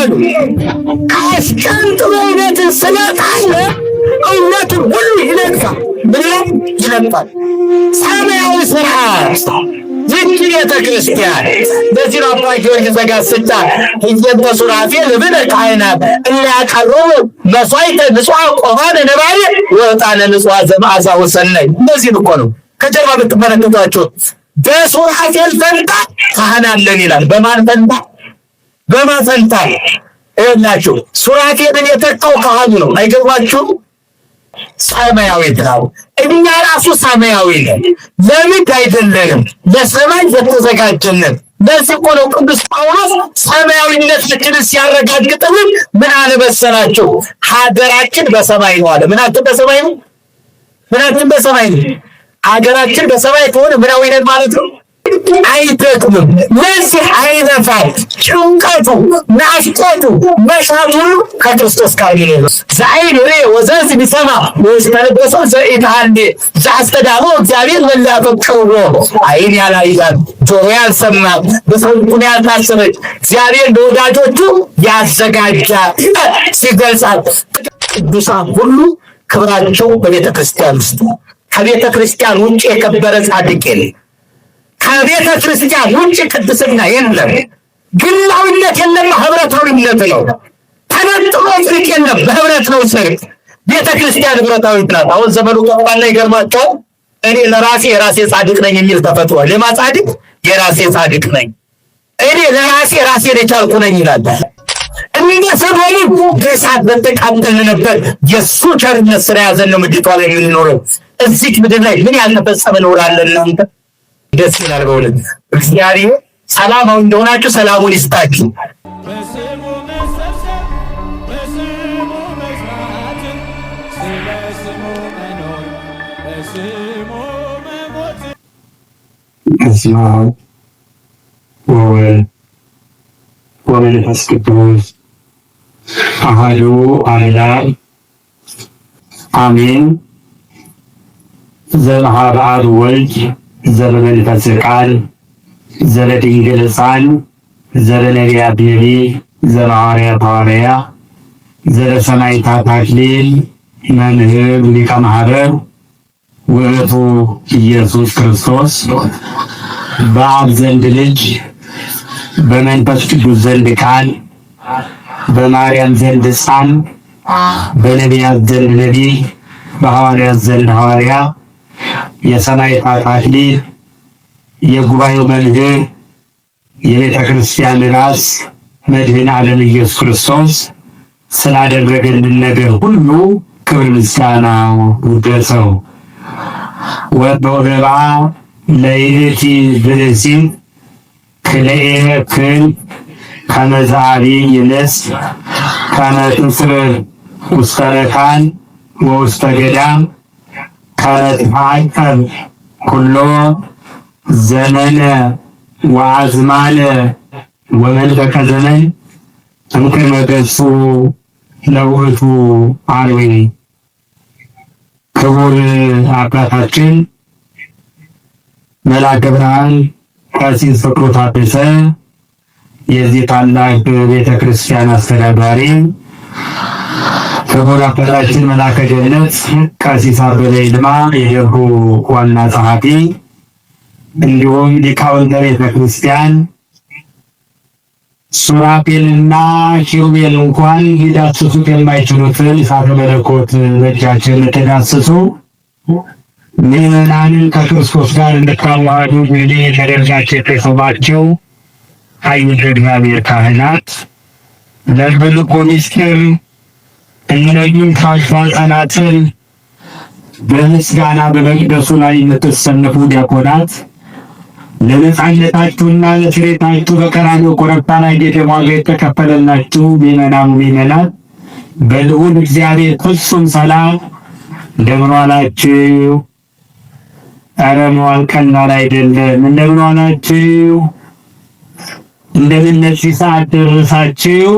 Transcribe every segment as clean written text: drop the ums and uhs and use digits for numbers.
በሉ። አስቀንጥሮ እውነትን ስለጣለ እውነቱ ሁሉ ይነግፋል። ምንም ይነግፋል። ሰማያዊ ስርዓት ዝንጅ ቤተ ክርስቲያን በዚህ አባ ጊዮርጊስ ዘጋስጫ ህየንተ ሱራፌል ለብነ ካህናት እያቀረቡ መስዋዕተ ንጹሐ ቆርባነ ነባቤ ወዕጣነ ንጹሐ ዘመዓዛ ወሰናይ። እነዚህን እኮ ነው ከጀርባ ብትመለከቷቸው። በሱራፌል ፈንታ ካህን አለን ይላል። በማን ፈንታ? በማን ፈንታ? ይኸውላችሁ ሱራፌልን የተካው ካህኑ ነው። አይገርማችሁም? ሰማያዊ ነው። እኛ ራሱ ሰማያዊ ነን። ለምድር አይደለንም፣ ለሰማይ የተዘጋጀንን። ለዚህ እኮ ነው ቅዱስ ጳውሎስ ሰማያዊነታችንን ሲያረጋግጥልን ምን አለ መሰላችሁ? ሀገራችን በሰማይ ነው አለ። ምናችን በሰማይ ነው? ምናችን በሰማይ ነው? ሀገራችን በሰማይ ከሆነ ምናዊ ነን ማለት ነው። አይደክምም። ለዚህ አይነፋል። ጭንቀቱ፣ ናፍቆቱ፣ መሻቱ ሁሉ ከክርስቶስ ጋር ነው። ዛይን ወሬ ወዘዝ ቢሰማ ወስተነበሰ ዘኢታንዴ ዛስተዳሞ እግዚአብሔር ወላፈቀው አይን ያላይዛል ጆሮ ያልሰማም በሰው ልቡና ያልታሰበች እግዚአብሔር ለወዳጆቹ ያዘጋጃል ሲገልጻል። ቅዱሳን ሁሉ ክብራቸው በቤተ ክርስቲያን ውስጥ። ከቤተ ክርስቲያን ውጭ የከበረ ጻድቅ የለም። ከቤተ ክርስቲያን ውጭ ቅድስና የለም። ግላዊነት የለም፣ ህብረታዊነት ነው። ተነጥሎ ጽድቅ የለም፣ በህብረት ነው ጽድቅ። ቤተ ክርስቲያን ህብረታዊት ናት። አሁን ዘመኑ ገባና ይገርማቸዋል። እኔ ለራሴ የራሴ ጻድቅ ነኝ የሚል ተፈጥሯል። የማ ጻድቅ? የራሴ ጻድቅ ነኝ እኔ ለራሴ ራሴን የቻልኩ ነኝ ይላል። እኛ ሰማይ በእሳት በተቃጠልን ነበር። የእሱ ቸርነት ስራ ያዘን ነው ምድሪቷ ላይ የምንኖረው። እዚህ ምድር ላይ ምን ያልተፈጸመ ኖራለን እናንተ? ደስ ይላል በእውነት። እግዚአብሔር ሰላማዊ እንደሆናችሁ ሰላሙን ይስጣችሁ። በስሙ መሰብሰብ፣ በስሙ መስራት፣ ስለ ስሙ መኖር፣ በስሙ መሞት። በስመ አብ ወወልድ ወመንፈስ ቅዱስ አሐዱ አምላክ አሜን። ዘበኀበ አብ ወልድ ዘበመንፈስ ቃል ዘበድንግል ሕፃን ዘበነቢያት ነቢይ ዘበሐዋርያት ሐዋርያ ዘበሰማዕታት አክሊል መምህር ሊቀ ማኅበር ውእቱ ኢየሱስ ክርስቶስ በአብ ዘንድ ልጅ በመንፈስ ቅዱስ ዘንድ ቃል በማርያም ዘንድ ሕፃን በነቢያት ዘንድ ነቢይ በሐዋርያት ዘንድ ሐዋርያ የሰማዕታት አክሊል የጉባኤው መምህር የቤተ ክርስቲያን ራስ መድኃኔ ዓለም ኢየሱስ ክርስቶስ ስላደረገልን ነገር ሁሉ ክብር ምስጋና ይድረሰው። ወበወገባ ለይእቲ ብእሲት ክልኤ ክል ከመ ዘአብይ ይነስ ከመ ትጽርር ውስተ መካን ወውስተ ገዳም ከመ ትትዓቀብ ኩሎ ዘመነ ወአዝማነ ወመንፈቀ ዘመን እምቅድመ ገጹ ለውእቱ አርዌ። ክቡር አባታችን መልአከ ብርሃን ቀሲስ ፍቅሩ ታደሰ የዚህ ታላቅ ቤተ ክርስቲያን አስተዳዳሪ፣ ክቡር አባታችን መልአከ ገነት ቀሲስ አበበ ይልማ የደብሩ ዋና ጸሐፊ፣ እንዲሁም ሊቃውንተ ቤተ ክርስቲያን ሱራፌልና ኪሩቤል እንኳን ሊዳስሱት የማይችሉትን እሳተ መለኮት በእጃቸው የተዳሰሱ ምዕመናንን ከክርስቶስ ጋር እንድታዋህዱ እንግዲህ ተደርጋችሁ የተሾማችሁ አይሁድ እግዚአብሔር ካህናት ለልብልቆ ምስጢር እነኝም ካሽፋ ሕፃናትን በምስጋና በመቅደሱ ላይ የምትሰለፉ ዲያቆናት ለነጻነታችሁና ለስሬታችሁ በቀራንዮ ኮረብታ ላይ የደም ዋጋ የተከፈለላችሁ ምዕመናት በልዑል እግዚአብሔር ፍጹም ሰላም እንደምን ዋላችሁ? ኧረ መዋል ቀላል አይደለም። እንደምን ዋላችሁ? እንደምን ለዚህ ሰዓት ደረሳችሁ?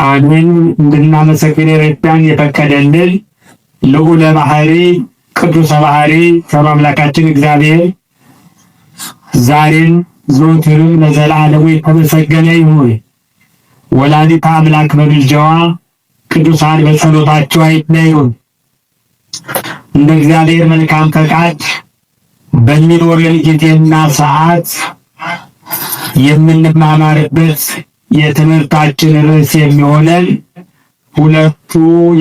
አሜን። እንድናመሰግን የረዳን የፈቀደልን ልዑለ ባሕሪ ቅዱሰ ባሕሪ ከአምላካችን እግዚአብሔር ዛሬም ዘወትርም ለዘላለሙ የተመሰገነ ይሁን። ወላዲተ አምላክ በምልጃዋ ቅዱሳን በጸሎታቸው አይለዩን። እንደ እግዚአብሔር መልካም ፈቃድ በሚኖረን ጊዜና ሰዓት የምንማማርበት የትምህርታችን ርዕስ የሚሆነን ሁለቱ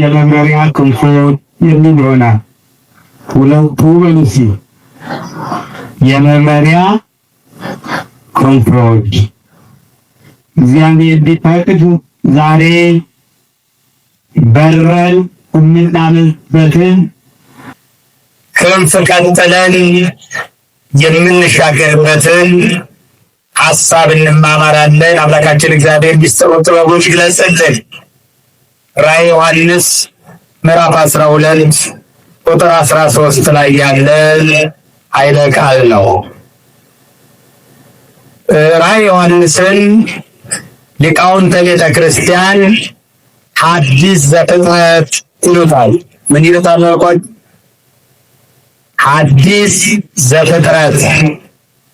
የመምረሪያ ክንፎች የሚል ይሆናል። ሁለቱ በሉሲ የመምረሪያ ክንፎች። እግዚአብሔር ቢፈቅድ ዛሬ በረን የምናምንበትን ክንፍ ቀጥለን የምንሻገርበትን ሐሳብ እንማማራለን። አምላካችን እግዚአብሔር ሚስጥሩን ጥበቡን ይግለጽልን። ራዕየ ዮሐንስ ምዕራፍ 12 ቁጥር 13 ላይ ያለ ኃይለ ቃል ነው። ራዕየ ዮሐንስን ሊቃውንተ ቤተ ክርስቲያን ሐዲስ ዘፍጥረት ይሉታል። ምን ይሉታል? ሐዲስ ዘፍጥረት፣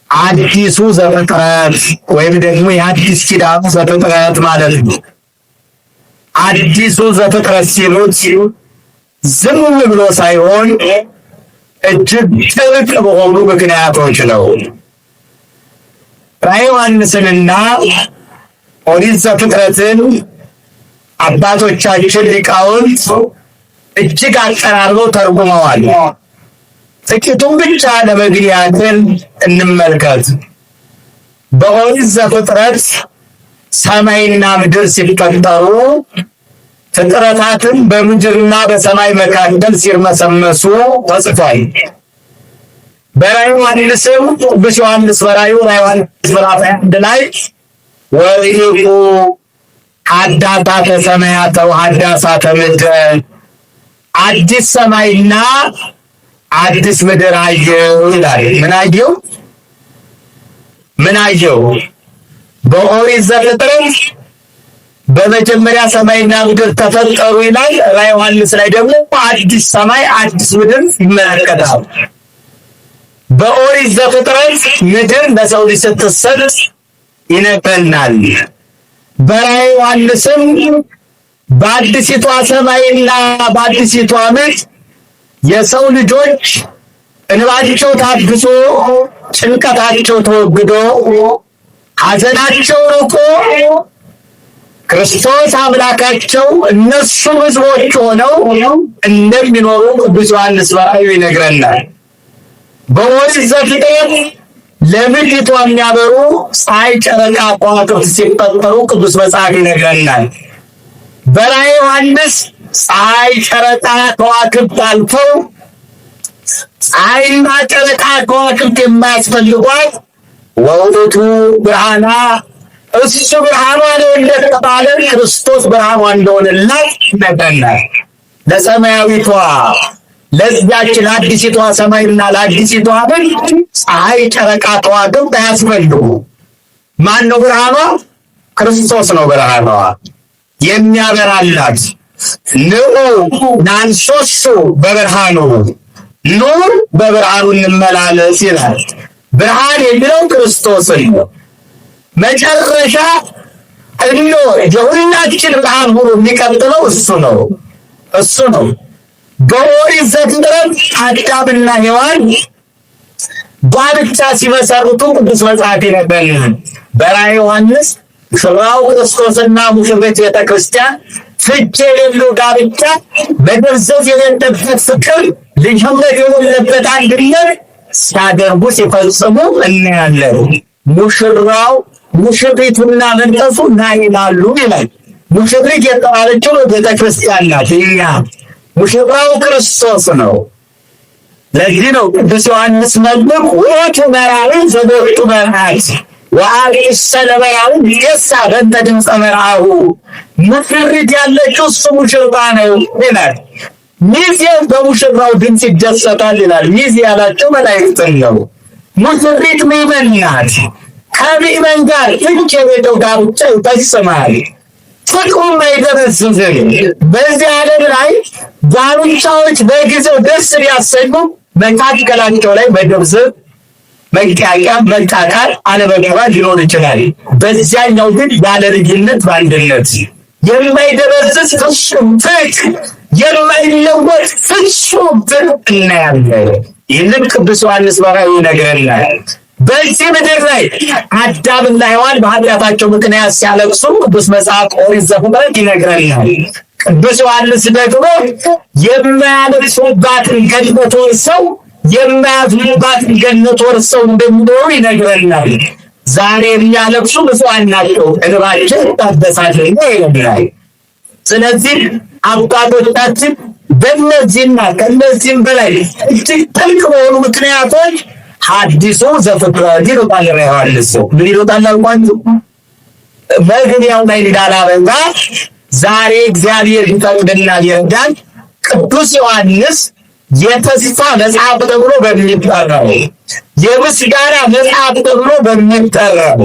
አዲሱ ዘፍጥረት ወይም ደግሞ የአዲስ ኪዳኑ ዘፍጥረት ማለት ነው። አዲሱ ዘፍጥረት ሲሉት ዝም ብሎ ሳይሆን እጅግ ጥልቅ በሆኑ ምክንያቶች ነው። ራዕየ ዮሐንስንና ኦሪት ዘፍጥረትን አባቶቻችን ሊቃውንት እጅግ አቀራርበው ተርጉመዋል። ጥቂቱን ብቻ ለመግቢያ ያክል እንመልከት። በኦሪት ዘፍጥረት ሰማይና ምድር ሲፈጠሩ ፍጥረታትን በምድርና በሰማይ መካከል ሲርመሰመሱ ተጽፏል። በራዕየ ዮሐንስም ቅዱስ ዮሐንስ በራዕዩ ዮሐንስ ምዕራፍ 1 ላይ ወርኢኩ ሀዳሳተ ሰማያተ ወሀዳሳተ ምድር፣ አዲስ ሰማይና አዲስ ምድር አየሁ ይላል። ምን አየሁ? በኦሪት ዘፍጥረት በመጀመሪያ ሰማይና ምድር ተፈጠሩ ይላል። ራዕየ ዮሐንስ ላይ ደግሞ አዲስ ሰማይ አዲስ ምድር ይመለከታል። በኦሪት ዘፍጥረት ምድር ለሰው ልጅ ስትሰጥ ይነግረናል። በራዕየ ዮሐንስም በአዲሲቷ ሰማይና በአዲሲቷ ምድር የሰው ልጆች እንባቸው ታብሶ ጭንቀታቸው ተወግዶ ሐዘናቸው ርቆ ክርስቶስ አምላካቸው እነሱ ሕዝቦች ሆነው እንደሚኖሩ ቅዱስ ዮሐንስ በራእዩ ይነግረናል። በኦሪት ዘፍጥረት ለምድሪቷ የሚያበሩ ፀሐይ፣ ጨረቃ፣ ከዋክብት ሲፈጠሩ ቅዱስ መጽሐፍ ይነግረናል። በራዕየ ዮሐንስ ፀሐይ፣ ጨረቃ፣ ከዋክብት አልፈው ፀሐይና ጨረቃ ከዋክብት የማያስፈልጓት ወውእቱ ብርሃና እሱ ብርሃኗ ነው እንደተባለ ክርስቶስ ብርሃኗ እንደሆነላት ይነግረናል። ለሰማያዊቷ ለዚያች ለአዲሲቷ ሰማይና ለአዲሲቷ ምድር ፀሐይ፣ ጨረቃ፣ ከዋክብት አያስፈልጉ። ማን ነው ብርሃኗ? ክርስቶስ ነው ብርሃኗ የሚያበራላት። ንዑ ናንሶሱ በብርሃኑ ኑ በብርሃኑ እንመላለስ ይላል። ብርሃን የሚለው ክርስቶስን ነው። መጨረሻ እኖ የሁላችን ብርሃን ሆኖ የሚቀጥለው እሱ ነው። በኦሪት ዘፍጥረት አዳምና ሔዋን ጋብቻ ሲመሰርቱ ቅዱስ መጽሐፍ ይነግረናል። በራዕየ ዮሐንስ ሙሽራው ክርስቶስና ሙሽሪት ቤተ ክርስቲያን ፍች የሌለው ጋብቻ፣ መደብዘዝ የሌለበት ፍቅር፣ ልዩነት የሌለበት አንድነት ሲያደርጉ ሲፈጽሙ እናያለን። ሙሽራው ሙሽሪቱና መንፈሱ ና ይላሉ ይላል። ሙሽሪት የተባለችው ቤተ ክርስቲያን ናት። ሙሽራው ክርስቶስ ነው። ለዚህ ነው ቅዱስ ዮሐንስ መጥምቅ ውእቱ መራዊ ዘቦቱ መርዓት ወአርዕሰ ለበራዊ ይሳ በእንተ ድምፀ መርዓሁ፣ ሙሽሪት ያለችው እሱ ሙሽራ ነው ይላል። ሚዜም በሙሽራው ድምፅ ይደሰታል ይላል። ሚዜ ያላቸው መላእክትን ነው። ሙሽሪት ምእመን ናት። ከምእመን ጋር ፍች የሌለው ጋብቻ ይፈጽማል። ፍቅሩም አይደበዝዝም። በዚህ ዓለም ላይ ጋብቻዎች በጊዜው ደስ ቢያሰኙ መካከላቸው ላይ መደብዘዝ፣ መቃቂያ፣ መቃቃር፣ አለመግባባት ሊኖር ይችላል። በዚያኛው ግን ያለ ልዩነት በአንድነት የማይደበዝዝ ፍጹም ፍቅር፣ የማይለወጥ ፍጹም ፍቅር እናያለን። ይህንን ቅዱስ ዮሐንስ በራእዩ ይነግረናል። በዚህ ምድር ላይ አዳምና ሔዋን በኃጢአታቸው ምክንያት ሲያለቅሱ ቅዱስ መጽሐፍ ኦሪት ዘፍጥረት ይነግረናል። ቅዱስ ዮሐንስ ደግሞ የማያለቅሱባትን ገነት ወርሰው የማያዝኑባትን ገነት ወርሰው እንደሚኖሩ ይነግረናል። ዛሬ የሚያለቅሱ ብፁዓን ናቸው እንባቸው ይታበሳልና ይለናል። ስለዚህ አባቶቻችን በእነዚህና ከእነዚህም በላይ እጅግ ጥልቅ በሆኑ ምክንያቶች ሐዲሱ ዘፍጥረት ይሉታል። ዮሐንስ ምን ይሉታል አልኳችሁ? መግቢያው ላይ እንዳላበዛ ዛሬ እግዚአብሔር ቢፈቅድና ቢረዳን ቅዱስ ዮሐንስ የተስፋ መጽሐፍ ተብሎ በሚጠራው፣ የምስጋና መጽሐፍ ተብሎ በሚጠራው፣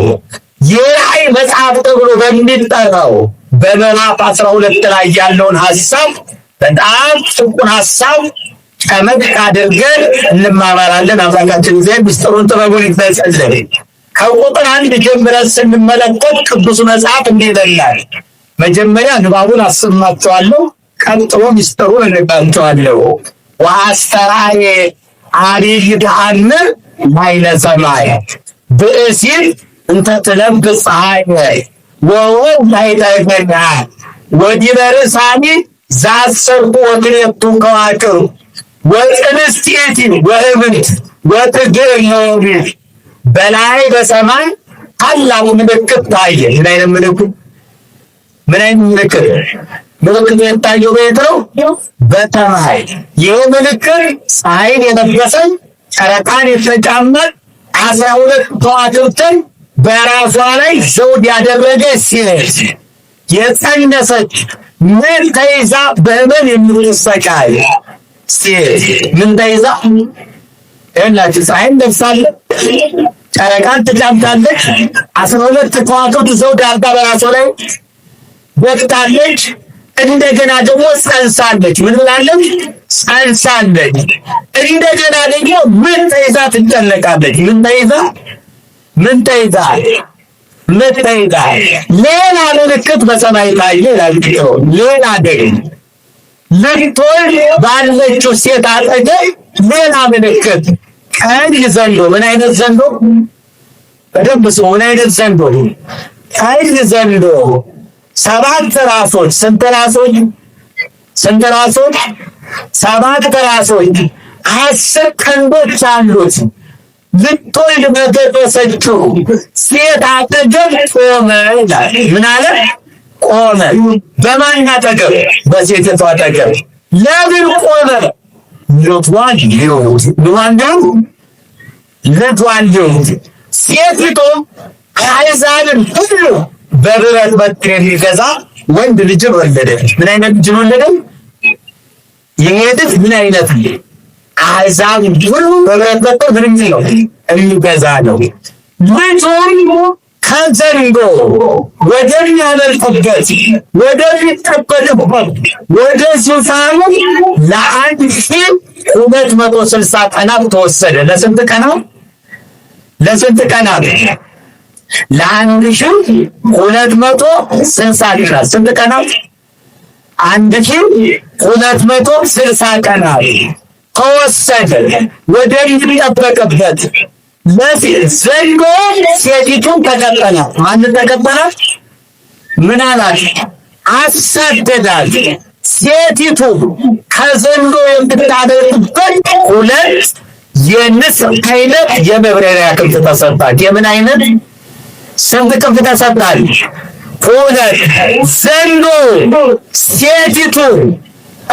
የራእይ መጽሐፍ ተብሎ በሚጠራው በምዕራፍ 12 ላይ ያለውን ሐሳብ በጣም ጥቁር ሐሳብ ጨመቅ አድርገን እንማማራለን። አምላካችን እግዚአብሔር ምስጢሩን ጥበቡን ይግለጽልን። ከቁጥር 1 ጀምረን ስንመለከት ቅዱስ መጽሐፍ እንዲህ ይላል። መጀመሪያ ንባቡን አሰማችኋለሁ፣ ቀጥሎ ምስጢሩን እነግራችኋለሁ። ወአስተርአየ ዐቢይ ተአምር ላዕለ ሰማይ ብእሲት እንተ ትለብስ ፀሐየ ወወኅ ላዕለ ገሃድ ወዲበ ርእሳኒ ዘአሠርቱ ወክልኤቱ ከዋክብት ወእንስቲቲ ወእብንት ወትግዕር። በላይ በሰማይ ታላቅ ምልክት ታየ። ምን አይነት ምልክት? ምን አይነት ምልክት? ምልክት የታየው በየት ነው? በሰማይ። ይህ ምልክት ፀሐይን የለበሰች ጨረቃን የተጫመች 12 ከዋክብትን በራሷ ላይ ዘውድ ያደረገች ሴት የጸነሰች ምን ተይዛ በሕመም የምትሰቃይ ሴት ምን ተይዛ ይላችሁ ፀሐይን ለብሳለች፣ ጨረቃን ትጫምታለች፣ 12 ከዋክብት ዘውድ አድርጋ በራሷ ላይ ወጥታለች። እንደገና ደግሞ ጸንሳለች። ምን ብላለች? ጸንሳለች። እንደገና ደግሞ ምን ተይዛ ትጨነቃለች? ምን ተይዛ ሌላ ምልክት በሰማይ ታየ ይላል። ሌላ ደግሞ ልትወልድ ባለችው ሴት አጠገብ ሌላ ምልክት፣ ቀይ ዘንዶ። ምን አይነት ዘንዶ? በደንብ ስሙ። ምን አይነት ዘንዶ? ቀይ ዘንዶ። 7 ራሶች። ስንት ራሶች? 7 ራሶች፣ 10 ቀንዶች አሉት። ልትወልድ በደረሰችው ሴት አጠገብ ቆመ ይላል። ምን አለ? ቆመ። በማን አጠገብ? በሴቲቱ አጠገብ። ለምን ቆመ? ልጇን ሊወስድ። ሴቲቱ አሕዛብን ሁሉ በብረት በትር የሚገዛ ወንድ ልጅን ወለደች። ምን አይነት ልጅን ወለደች? የሄድት ምን አይነት ልጅ? አሕዛብን ሁሉ በብረት በትር ምን ነው የሚገዛ ነው። ልጁን ከዘንዶ ወደሚያመልጥበት ወደሚጠበቅበት ወደ ዙፋኑ ለ1260 ቀናት ተወሰደ። ለስንት ቀናት? ለ1260 ቀናት። ስንት ቀናት? 1260 ቀናት ተወሰደ ወደሚጠበቅበት። ዘንዶ ሴቲቱን ተቀጠናት። ማንን ተቀጠናት? ምን አላት? አሳደዳት። ሴቲቱ ከዘንዶ የምታደርግበት 2 የንስር አይነት የመብረሪያ ክንፍ ተሰጣት። የምን አይነት? ስንት ክንፍ ተሰጣት? 2። ዘንዶ ሴቲቱ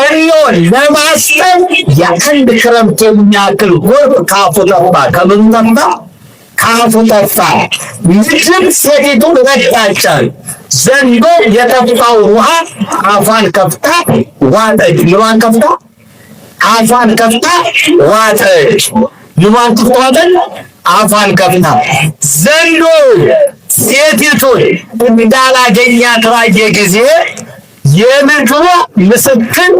እሪዮን ለማስጠም የአንድ ክረምት የሚያክል ጎርፍ ካፉ ጠፋ። ከምን ጠፋ? ካፉ ጠፋ። ልጅም ሴቲቱን ረዳቻት። ዘንዶ የተፋው ውሃ አፏን ከፍታ ዋጠች። ምኗን ከፍታ? አፏን ከፍታ ዋጠች። ምኗን ከፍታ ዋጠች? አፏን ከፍታ። ዘንዶ ሴቲቱን እንዳላገኛት ባየ ጊዜ የልጇ ምስክር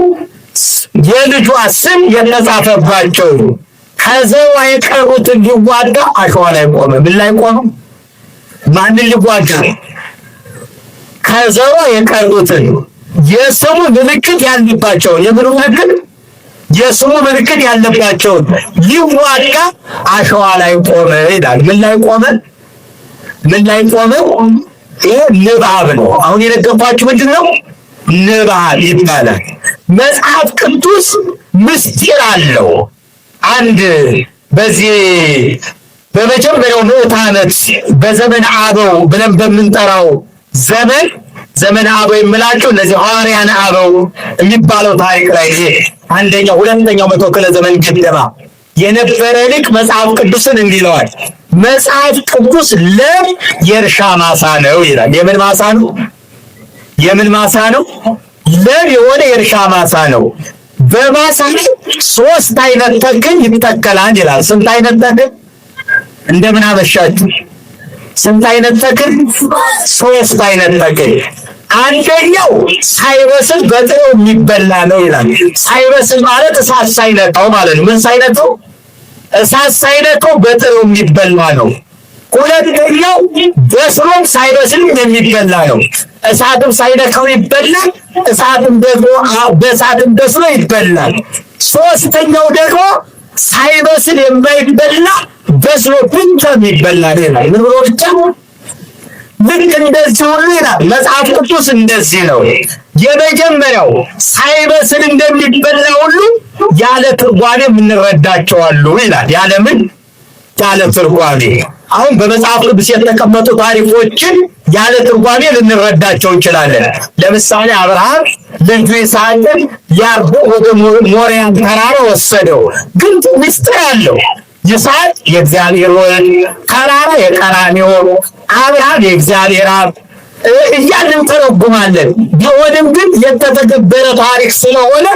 የልጇ ስም የተጻፈባቸው ከዘሯ የቀሩትን ሊዋጋ አሸዋ ላይ ቆመ። ምን ላይ ቆመ? ማንን ሊዋጋ? ከዘሯ የቀሩትን የስሙ ምልክት ያለባቸውን የምኑ ምልክት? የስሙ ምልክት ያለባቸውን ሊዋጋ አሸዋ ላይ ቆመ ይላል። ምን ላይ ቆመ? ምን ላይ ቆመ? ይህ ንባብ ነው። አሁን የነገርኳችሁ ምንድን ነው? ንባብ ይባላል። መጽሐፍ ቅዱስ ምስጢር አለው። አንድ በዚህ በመጀመሪያው ምዕተ ዓመት በዘመን አበው ብለን በምንጠራው ዘመን አበው የምላቸው እነዚህ ሐዋርያነ አበው የሚባለው ታሪክ ላይ አንደኛው ሁለተኛው መቶ ክፍለ ዘመን ገደማ የነበረ ሊቅ መጽሐፍ ቅዱስን እንዲህ ይለዋል። መጽሐፍ ቅዱስ ለም የእርሻ ማሳ ነው ይላል። የምን ማሳ ነው? የምን ማሳ ነው? ለም የሆነ የእርሻ ማሳ ነው። በማሳ ላይ 3 አይነት ተክል ይተከላል ይላል። ስንት አይነት ተክል? እንደምን አመሻችሁ። ስንት አይነት ተክል? 3 አይነት ተክል። አንደኛው ሳይበስል በጥሬው የሚበላ ነው ይላል። ሳይበስል ማለት እሳት ሳይነካው ማለት ነው። ምን ሳይነካው? እሳት ሳይነካው በጥሬው የሚበላ ነው። ሁለተኛው በስሎም ሳይበስልም የሚበላ ነው። እሳትም ሳይነካው ይበላል፣ እሳትም ደግሞ በእሳትም በስሎ ይበላል። ሶስተኛው ደግሞ ሳይበስል የማይበላ በስሎ ብቻ የሚበላ ይላል። ምን ብሎ ብቻ? ልክ እንደዚህ ሁሉ ይላል መጽሐፍ ቅዱስ እንደዚህ ነው። የመጀመሪያው ሳይበስል እንደሚበላ ሁሉ ያለ ትርጓሜ የምንረዳቸው አሉ ይላል። ያለ ምን? ያለ ትርጓሜ። አሁን በመጽሐፍ ቅዱስ የተቀመጡ ታሪኮችን ያለ ትርጓሜ ልንረዳቸው እንችላለን። ለምሳሌ አብርሃም ልጁ ይስሐቅን ሊያርድ ወደ ሞሪያ ተራራ ወሰደው። ግን ምስጢር አለው። ይስሐቅ የእግዚአብሔር ወልድ፣ ተራራ የቀራንዮ፣ አብርሃም የእግዚአብሔር አብ እያልን ተረጉማለን። ቢሆንም ግን የተተገበረ ታሪክ ስለሆነ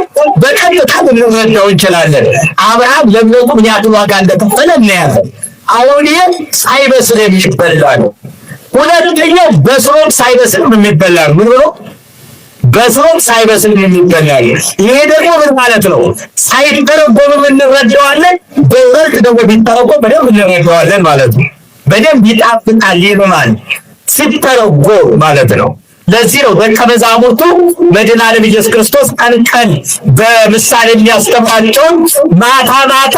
በቀጥታ ልንረዳው እንችላለን። አብርሃም ለእምነቱ ምን ያህል ዋጋ እንደከፈለ እናያለን። አሁን ይህ ሳይበስል የሚበላ ነው። ሁለተኛው በስሎም ሳይበስል የሚበላ ነው። ምን ብሎ? በስሎም ሳይበስል የሚበላ ነው። ይሄ ደግሞ ምን ማለት ነው? ሳይተረጎም እንረዳዋለን፣ በወርቅ ደግሞ ቢተረጎም በደንብ እንረዳዋለን ማለት ነው። በደንብ ይጣፍጣል ይልማል ሲተረጎም ማለት ነው። ለዚህ ነው ደቀ መዛሙርቱ መድኃኔ ዓለም ኢየሱስ ክርስቶስ ቀን ቀን በምሳሌ የሚያስተምራቸውን ማታ ማታ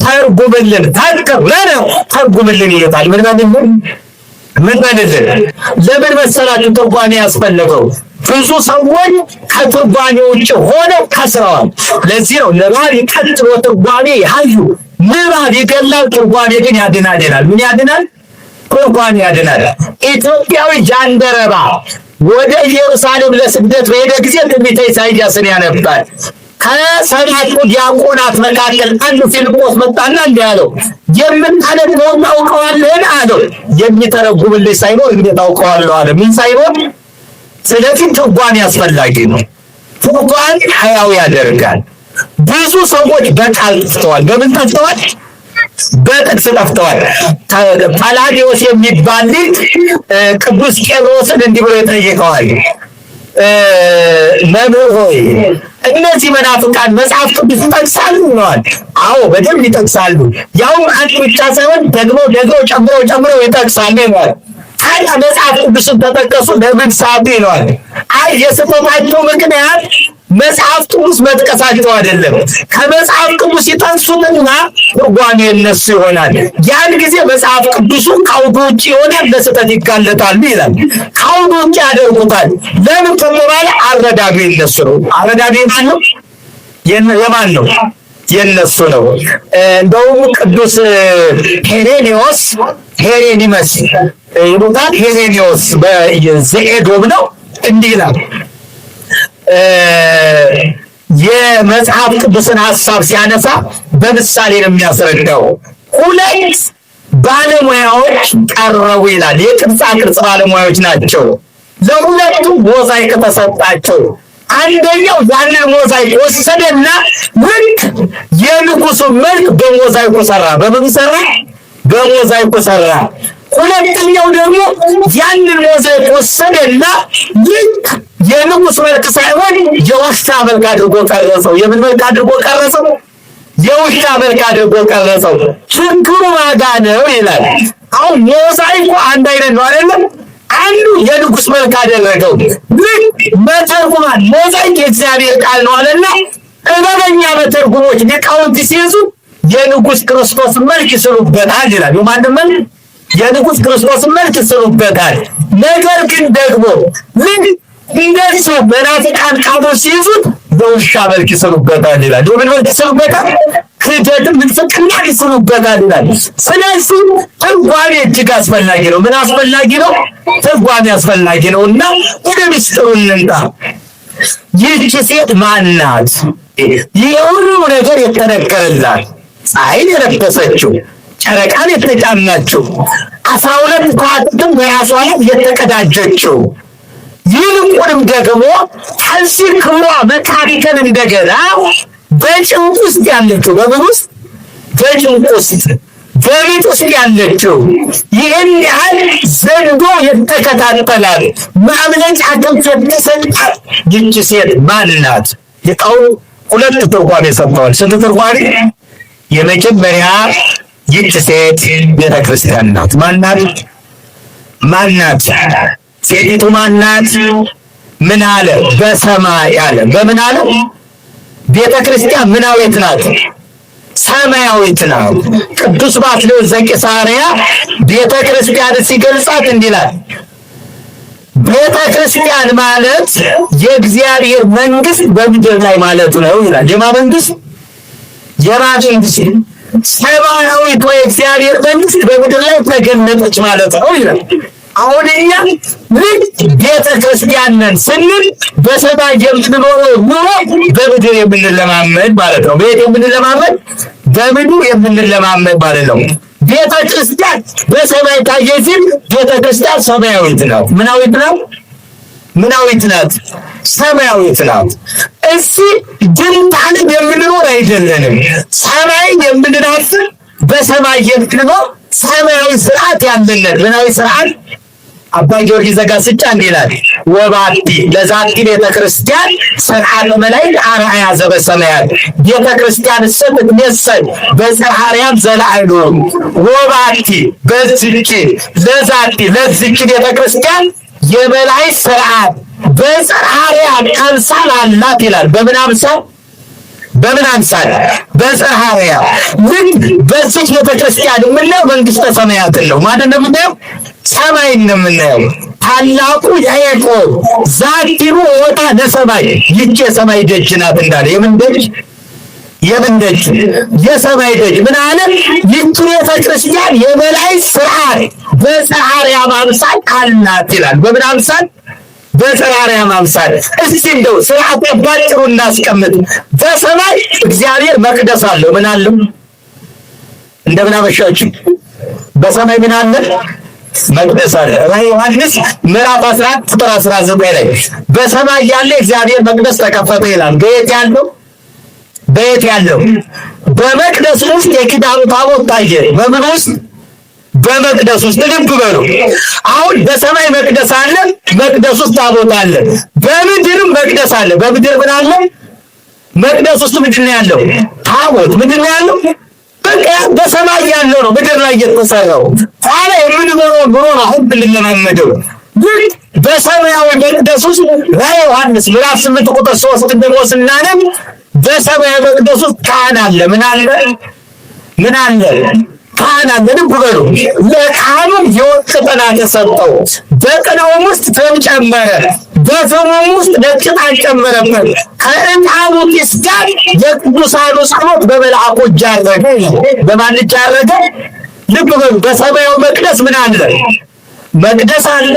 ተርጉምልን ተርጉምልን ይላል። ምን በልልን? ለምን መሰላችሁ ትርጓሜ ያስፈለገው? ብዙ ሰዎች ከትርጓሜ ውጭ ሆነው ከስረዋል። ለዚህ ነው ንባብ ይቀጥሎ ትርጓሜ ያዩ። ንባብ ይገላል፣ ትርጓሜ ግን ያድናል ይላል። ምን ያድናል? ትርጓሜ ያድናል። ኢትዮጵያዊ ጃንደረባ ወደ ኢየሩሳሌም ለስደት በሄደ ጊዜ ትንቢተ ኢሳይያስን ያነባል። ከሰባቱ ዲያቆናት መካከል አንዱ ፊልጶስ መጣና እንዲህ አለው፣ የምታነበውን ታውቀዋለህን አለው። የሚተረጉምልህ ሳይኖር እንዴት ታውቀዋለህ አለ። ምን ሳይኖር? ስለዚህ ትርጓሜ አስፈላጊ ነው። ትርጓሜ ሕያው ያደርጋል። ብዙ ሰዎች በቃል ጠፍተዋል። በምን ጠፍተዋል? በጥቅስ ጠፍተዋል። ጳላዲዮስ የሚባል ልጅ ቅዱስ ቄርሎስን እንዲህ ብሎ ይጠይቀዋል። መምህር ሆይ እነዚህ መናፍቃን መጽሐፍ ቅዱስ ይጠቅሳሉ ይለዋል። አዎ በደንብ ይጠቅሳሉ። ያውም አንድ ብቻ ሳይሆን ደግሞ ጨምረው ይጠቅሳሉ ይለዋል። ታዲያ መጽሐፍ ቅዱስን ተጠቀሱ ለምን ሳቱ ይለዋል። አይ የስህተታቸው ምክንያት መጽሐፍ ቅዱስ መጥቀሳቸው አይደለም። ከመጽሐፍ ቅዱስ ይጠቅሱትና ትርጓሜ የነሱ ይሆናል። ያን ጊዜ መጽሐፍ ቅዱሱ ከአውዱ ውጭ ይሆናል፣ ለስህተት ይጋለጣሉ ይላል። ከአውዱ ውጭ ያደርጉታል። ለምን ተባለ? አረዳዱ የነሱ ነው። አረዳዱ የማን ነው? የማን ነው? የነሱ ነው። እንደውም ቅዱስ ሄሬኒመስ ይሉታል። ሄሬኒዎስ በዘኤዶም ነው። እንዲህ ይላል የመጽሐፍ ቅዱስን ሐሳብ ሲያነሳ በምሳሌ ነው የሚያስረዳው። ሁለት ባለሙያዎች ቀረቡ ይላል። የቅርጻ ቅርጽ ባለሙያዎች ናቸው። ለሁለቱም ሞዛይክ ተሰጣቸው። አንደኛው ያንን ሞዛይክ ወሰደና ልክ የንጉሱን መልክ በሞዛይኩ ሰራ። በምን ሰራ? በሞዛይኩ ሰራ። ሁለተኛው ደግሞ ያንን ሞዛይክ ወሰደና ልክ የንጉስ መልክ ሳይሆን የዋሻ መልክ አድርጎ ቀረጸው። የምን መልክ አድርጎ ቀረጸው? የውሻ መልክ አድርጎ ቀረጸው። ችግሩ ዋጋ ነው ይላል። አሁን ሞዛይኩ አንድ አይነት ነው አይደለም? አንዱ የንጉሥ መልክ አደረገው። ግን መተርጉማን ሞዛይክ የእግዚአብሔር ቃል ነው አለና እበበኛ መተርጉሞች ሊቃውንት ሲይዙ የንጉሥ ክርስቶስ መልክ ይስሩበታል ይላል። የማንም መልክ የንጉሥ ክርስቶስ መልክ ይስሩበታል። ነገር ግን ደግሞ እንደሱ መናፍቃን ቃሉን ሲይዙት በውሻ መልክ ይስሩበታል ይላል። ምን መልክ ይስሩበታል? ክህደትም ምንፍቅና ይስሩበታል ይላል። ስለዚህ ትርጓሜ እጅግ አስፈላጊ ነው። ምን አስፈላጊ ነው? ትርጓሜ አስፈላጊ ነው። እና ወደ ምስጢሩ እንምጣ። ይህች ሴት ማን ናት? ይህ ሁሉ ነገር የተነገረላት፣ ፀሐይን የለበሰችው፣ ጨረቃን የተጫናችው፣ 12 ከዋክብትን በራሷ ላይ የተቀዳጀችው፣ ይልቁንም ደግሞ ከዚህ ክብሯ መካከል እንደገና በጭንቅ ውስጥ ያለችው፣ በምን ውስጥ? በጭንቅ ውስጥ በቤት ውስጥ ያለችው፣ ይህን ያህል ዘንዶ የተከታተላል፣ ማምለጫ ክንፍ የተሰጣት ይህች ሴት ማን ናት? ሊቃውንት ሁለት ትርጓሜ ሰጥተዋል። ስንት ትርጓሜ? የመጀመሪያ ይህች ሴት ቤተ ክርስቲያን ናት። ማናት? ማናት? ሴቲቱ ማናት? ምን አለ? በሰማይ አለ። በምን አለ? ቤተ ክርስቲያን ምናዊት ናት? ሰማያዊት ናት። ቅዱስ ባስልዮስ ዘቂሳርያ ቤተ ክርስቲያን ሲገልጻት እንዲህ ይላል። ቤተ ክርስቲያን ማለት የእግዚአብሔር መንግስት በምድር ላይ ማለት ነው ይላል። የማ መንግስት? የራሱ መንግስት ሰማያዊት ወይ እግዚአብሔር መንግስት በምድር ላይ ተገለጠች ማለት ነው ይላል። አሁን እኛ ቤተ ክርስቲያን ነን ስንል በሰማይ የምንኖረው ኑሮ በምድር የምንለማመድ ማለት ነው። ቤት የምንለማመድ በምድር የምንለማመድ ማለት ነው። ቤተ ክርስቲያን በሰማይ ታየ ሲል ቤተ ክርስቲያን ሰማያዊት ናት። ምናዊት ናት? ምናዊት ናት? ሰማያዊት ናት። እዚህ ድንታንም የምንኖር አይደለንም። ሰማይን የምንናፍቅ በሰማይ የምንኖር ሰማያዊ ስርዓት ያለንን ምናዊ ስርዓት አባ ጊዮርጊስ ዘጋስጫ እንዲህ ይላል። ወባቲ ለዛቲ ቤተ ክርስቲያን ስርዓተ መላእክት አርአያ ዘበሰማያት ቤተ ክርስቲያን ስትመሰል በጽርሐ አርያም ዘለዓሉ ወባቲ በዚች ለዛቲ ለዚች ቤተ ክርስቲያን የመላእክት ስርዓት በጽርሐ አርያም አምሳል አላት ይላል። በምን አምሳል? በምን አምሳል? በጽርሐ አርያም። በዚች ቤተ ክርስቲያን የምናየው መንግስተ ሰማያትን ነው። ማንን ነው የምናየው? ሰማይን ነው የምናየው። ታላቁ ያዕቆብ ዛቲሩ ወጣ ለሰማይ ይህች የሰማይ ደጅ ናት እንዳለ የምን ደጅ? የምን ደጅ? የሰማይ ደጅ። ምን አለ? ይህች ቤተ ክርስቲያን የመላእክት ስርዓት በጽርሐ አርያም አምሳል አላት ይላል። በምን አምሳል? በጽርሐ አርያም አምሳል። እስቲ እንደው ስርዓት ባጭሩ እናስቀምጥ። በሰማይ እግዚአብሔር መቅደስ አለው። ምን አለው? እንደምን አመሻችሁ። በሰማይ ምን አለ? መቅደስ አለ። ራዕየ ዮሐንስ ምዕራፍ 11 ቁጥር 19 ላይ በሰማይ ያለ እግዚአብሔር መቅደስ ተከፈተ ይላል። በየት ያለው? በየት ያለው? በመቅደስ ውስጥ የኪዳኑ ታቦት ታየ። በምን ውስጥ? በመቅደስ ውስጥ። ልብ በሉ። አሁን በሰማይ መቅደስ አለ፣ መቅደስ ውስጥ ታቦት አለ። በምድርም መቅደስ አለ። በምድር ምን አለ? መቅደስ ውስጥ ምንድን ነው ያለው? ታቦት። ምንድን ነው ያለው? በቃ በሰማይ ያለው ነው ምድር ላይ የተሰራው። ኋላ የምንኖረው ኑሮ ነው አሁን ልንለማመደው። በሰማያዊ መቅደስ ውስጥ ራዕየ ዮሐንስ ምዕራፍ 8 ቁጥር 3 ደግሞ ስናነብ በሰማያዊ መቅደስ ውስጥ ካህን አለ። ምን አለ? ምን አለ? ካህን አለ። ልብ በሉ። ለካህኑ የወርቅ ጥና ተሰጠው። በቅኔውም ውስጥ ፍም ጨመረ፣ በፍሙም ውስጥ ነጭ ዕጣን ጨመረበት። ከዕጣኑ ጢስ ጋር የቅዱሳኑ ጸሎት በመልአኩ እጅ አረገ። በማን እጅ አረገ? ልብ በሉ። በሰማያዊ መቅደስ ምን አለ? መቅደስ አለ፣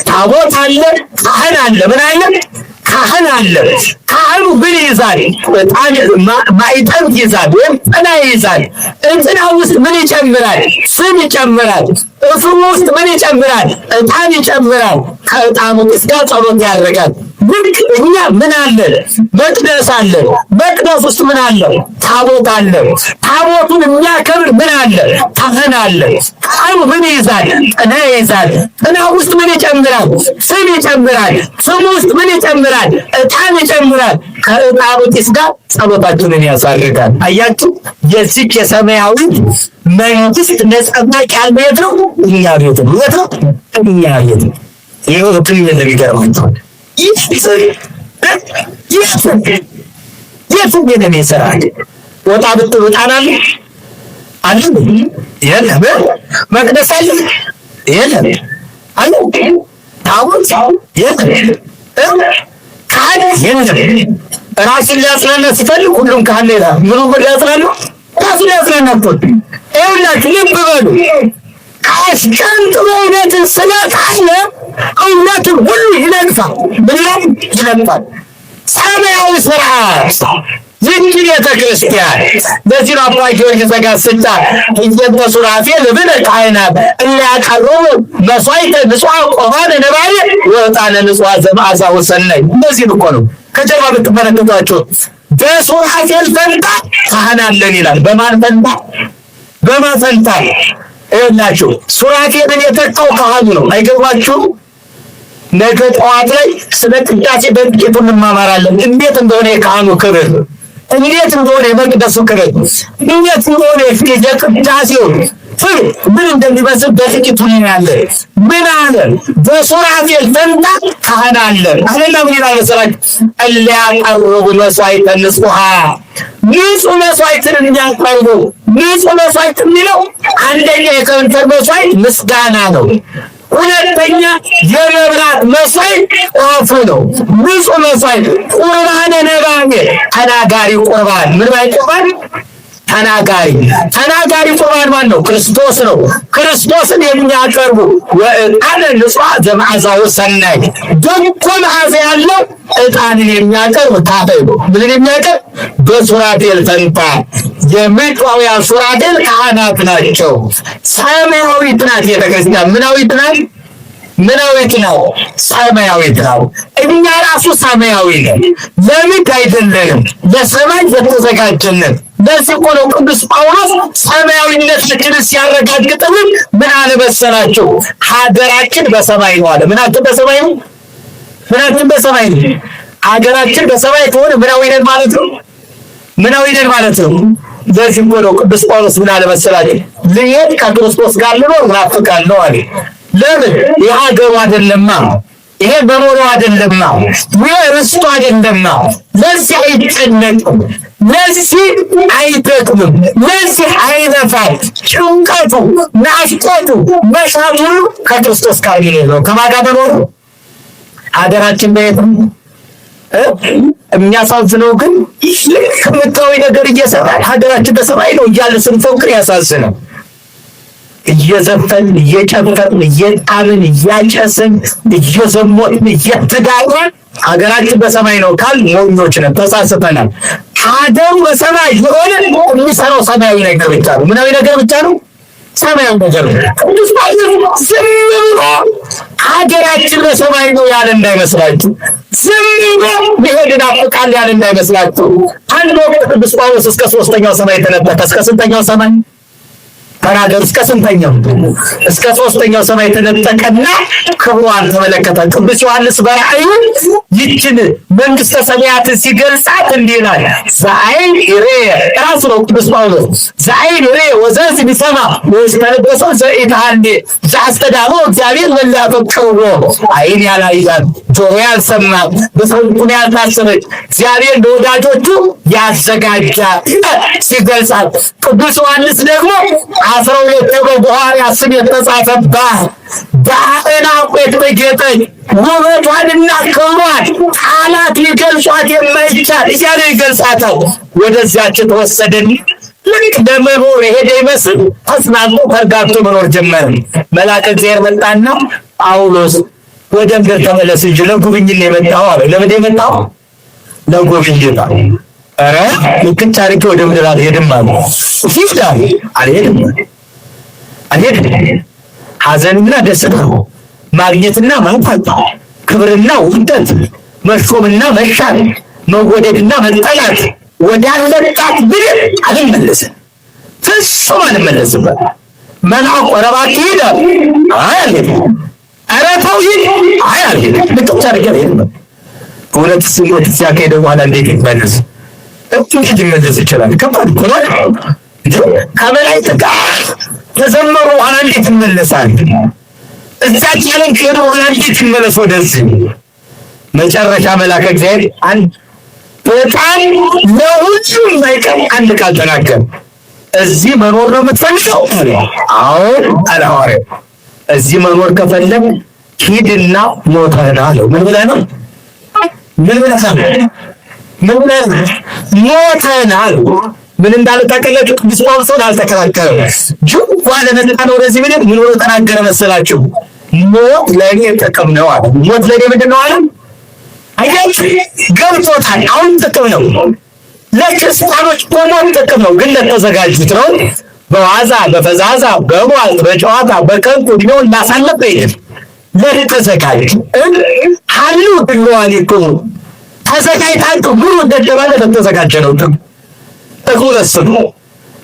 ታቦት አለ፣ ካህን አለ። ምን አለ? ካህን አለ። ካህኑ ምን ይይዛል? ማዕጠንት ይይዛል ወይም ጥና ይይዛል። ጥና ውስጥ ምን ይጨምራል? ፍም ይጨምራል። ፍሙ ውስጥ ምን ይጨምራል? ዕጣን ይጨምራል። ከዕጣኑ ጢስ ጋር ጸሎት ያደርጋል። ልክ እኛ ምን አለ? መቅደስ አለ። መቅደስ ውስጥ ምን አለ? ታቦት አለ። ታቦቱን የሚያከብር ምን አለ? ካህን አለ። ካህኑ ምን ይይዛል? ጥና ይይዛል። ጥና ውስጥ ምን ይጨምራል? ፍም ይጨምራል። ፍም ውስጥ ምን ይጨምራል? ዕጣን ይጨምራል። ይላል? ከዕጣኑ ጢስ ጋር ጸሎታችንን ያሳርጋል። አያችሁ፣ የዚህ የሰማያዊ መንግስት ነጸብራቅ ያለ የት ነው? እኛ ቤት ነው። የት ነው? እኛ ቤት ነው። ይኸው ትም እንደሚገርማቸው የትም የለም ይሰራል። ወጣ ብትሉ ጣናል አለ የለም፣ መቅደስ አለ የለም፣ አለ ታቦት የለም፣ ካህን የለም። ራሱን ሊያጽናና ሲፈልግ ሁሉም ካህን ይላል። ምኑ ሊያጽናና? ራሱን ሊያጽናና እኮ ይኸውላችሁ፣ ልብ በሉ። አስቀንጥሮ እውነትን ስለካለ እውነትን ሁሉ ይነግፋል። ብሎም ይነግፋል። ሰማያዊ ስርዓት ይህች ቤተ ክርስቲያን በዚህ ነው አባ ጊዮርጊስ ዘጋስጫ እየንተ ሱራፌል ብለ ካህናት እያቀረቡ መስዋዕተ ንጹሐ ቁርባነ ነባቤ ወዕጣነ ንጹሐ ዘመዓዛሁ ሰናይ። እነዚህን እኮ ነው ከጀርባ ብትመለከቷቸው በሱራፌል ፈንታ ካህን አለን ይላል። በማን ፈንታ? በማን ፈንታ? ይኸውላችሁ ሱራፌልን የተካው ካህኑ ነው። አይገባችሁም? ነገ ጠዋት ላይ ስለ ቅዳሴ በጥቂቱ እንማማራለን። እንዴት እንደሆነ የካህኑ ክብር፣ እንዴት እንደሆነ የመቅደሱ ክብር፣ እንዴት እንደሆነ የቅዳሴው ፍር ምን እንደሚመስል በጥቂቱ እናያለን። ምን አለ? በሱራፌል ፈንታ ካህን አለን አለና ምን ይላል መሰላችሁ? እሊያቀርቡ መስዋዕተ ንጹሐ፣ ንጹሕ መስዋዕትን እንዲያቀርቡ። ንጹሕ መስዋዕት የሚለው አንደኛ የከንፈር መስዋዕት ምስጋና ነው። ሁለተኛ የመብራት መስዋዕት ጧፍ ነው። ንጹሕ መስዋዕት ቁርባነ ነባቤ፣ ተናጋሪ ቁርባን። ምን ባይ ቁርባን? ተናጋሪ ቁርባን ማን ነው? ክርስቶስ ነው። ክርስቶስን የሚያቀርቡ ወዕጣነ ንጹሐ ዘመዓዛሁ ሰናይ፣ በጎ መዓዛ ያለው ዕጣንን የሚያቀርብ ካህን ነው። ምንን የሚያቀርብ? በሱራፌል ፈንታ የመጥዋውያን ሱራፌል ካህናት ናቸው። ሰማያዊት ናት ቤተ ክርስቲያን። ምናዊት ናት? ምናዊት ነው? ሰማያዊት ነው። እኛ ራሱ ሰማያዊ ነን። ለምድር አይደለንም፣ ለሰማይ የተዘጋጀንን። ለዚህ እኮ ነው ቅዱስ ጳውሎስ ሰማያዊነታችንን ሲያረጋግጥልን ምን አለ መሰላችሁ? ሀገራችን በሰማይ ነው አለ። ምናችን በሰማይ ነው? ምናችን በሰማይ ነው። ሀገራችን በሰማይ ከሆነ ምናዊ ነን ማለት ነው። ምናዊ ነን ማለት ነው። ለዚህ እኮ ነው ቅዱስ ጳውሎስ ምን አለ መሰላችሁ? ልሄድ ከክርስቶስ ጋር ልኖር እናፍቃለሁ አለ። ለምን? የሀገሩ አይደለማ፣ ይሄ በኖሩ አይደለማ፣ ይሄ ርስቱ አይደለማ። ለዚህ አይጨነቅም፣ ለዚህ አይደክምም፣ ለዚህ አይለፋም። ጭንቀቱ፣ ናፍቆቱ፣ መሻቱ ሁሉ ከክርስቶስ ጋር ነው። ከማን ጋር በኖሩ? ሀገራችን በየት ነው? የሚያሳዝነው ግን ከምታዊ ነገር እየሰራን ሀገራችን በሰማይ ነው እያለ ስንፎክር ያሳዝነው። እየዘፈን እየጨፈርን እየጣምን እያጨስን እየዘሞትን እየተጋራን ሀገራችን በሰማይ ነው ካል ሞኞች ነን፣ ተሳስተናል። ሀገሩ በሰማይ የሆነ የሚሰራው ሰማያዊ ነገር ብቻ ነው። ምናዊ ነገር ብቻ ነው፣ ሰማያዊ ነገር ነው። ቅዱስ ጳውሎስ ዝም ብሎ ሀገራችን በሰማይ ነው ያለ እንዳይመስላችሁ፣ ዝም ብሎ ሊሄድ ይናፍቃል ያለ እንዳይመስላችሁ። አንድ ወቅት ቅዱስ ጳውሎስ እስከ 3ኛው ሰማይ ተነጠቀ። እስከ ስንተኛው ሰማይ ተናገር? እስከ ስንተኛው? እስከ 3ኛው ሰማይ ተነጠቀና ክብሯን ተመለከተ። ቅዱስ ዮሐንስ በራእዩ ይችን መንግስተ ሰማያትን ሲገልጻት እንዲህ ይላል። ዘአይን ይሬ ራሱ ነው ቅዱስ ጳውሎስ። ዘአይን ይሬ ወዘዝ ቢሰማ ወስተነበሰ ዘኢታንዴ ዘአስተዳሞ እግዚአብሔር ወላፈቀው አይን ያላይዛል፣ ጆሮ ያልሰማ፣ በሰው ልቡና ያልታሰበች እግዚአብሔር ለወዳጆቹ ያዘጋጃ ሲገልጻት፣ ቅዱስ ዮሐንስ ደግሞ 12 በሐዋርያት ስም የተጻፈባት በዕንቁ የተጌጠች ውበቷንና ክብሯን ቃላት ሊገልጿት የማይቻል እያለ ይገልጻታል። ወደዚያች ተወሰደን። ልክ ለመኖር የሄደ ይመስል ተጽናንቶ ተረጋግቶ መኖር ጀመረ። መልአከ እግዚአብሔር መጣና ጳውሎስ ወደ ምድር ተመለስ እንጂ ለጉብኝት ነው የመጣው አለ። ለምን የመጣው? ለጉብኝት ነው። ኧረ ልክች አድርጌ ወደ ምድር አልሄድም አለ። ይፍዳል አልሄድም። ሐዘንና ደስታ፣ ማግኘትና ማጣት፣ ክብርና ውርደት፣ መሾምና መሻር፣ መወደድና መጠላት ወዳለበት ምድር አልመለስም፣ ፍጹም አልመለስም። መልአኩ ኧረ እባክህ ሂድ አለ። አይ አልሄድም። ኧረ ተው ሂድ። አይ አልሄድም። ልክች አድርጌ አልሄድም። እውነት ስሞት ሲያካሄደ በኋላ እንዴት ይመለስ? እንዴት ይመለስ ይችላል? ከባድ እኮ ነው። ከመላእክት ጋር ተዘመሩ በኋላ እንዴት ይመለሳል? እዛች ዓለም ከሄዱ በኋላ እንዴት ይመለስ ወደዚህ? መጨረሻ መልአከ እግዚአብሔር በጣም ለሁሉም የማይቀር አንድ ቃል ተናገረ። እዚህ መኖር ነው የምትፈልገው? አሁን አላወራም። እዚህ መኖር ከፈለግ ሂድና ሞተና አለው። ምን ብለህ ነው? ምን ብለህ ነው? ሞተና አለው። ምን እንዳለ ታውቃላችሁ? ቅዱስ ጳውሎስ አልተከራከረም። ጅዋ ለመጣ ነው ወደዚህ ምን ብሎ ተናገረ መሰላችሁ? ሞት ለእኔ ጥቅም ነው አለ። ሞት ለእኔ ምንድን ነው አለ? አያችሁ፣ ገብቶታል። አሁን ጥቅም ነው ለክርስቲያኖች፣ ሞት ጥቅም ነው። ግን ለተዘጋጁት ነው። በዋዛ በፈዛዛ በሟልት በጨዋታ በከንቱ እድሜውን ላሳለፈ ይሄድ ለተዘጋጁ ሀሉ ድለዋል እኮ ተዘጋጅታችሁ ሙሉ እንደደባለ ለተዘጋጀ ነው። ጥቅሙ ለሱ ነው።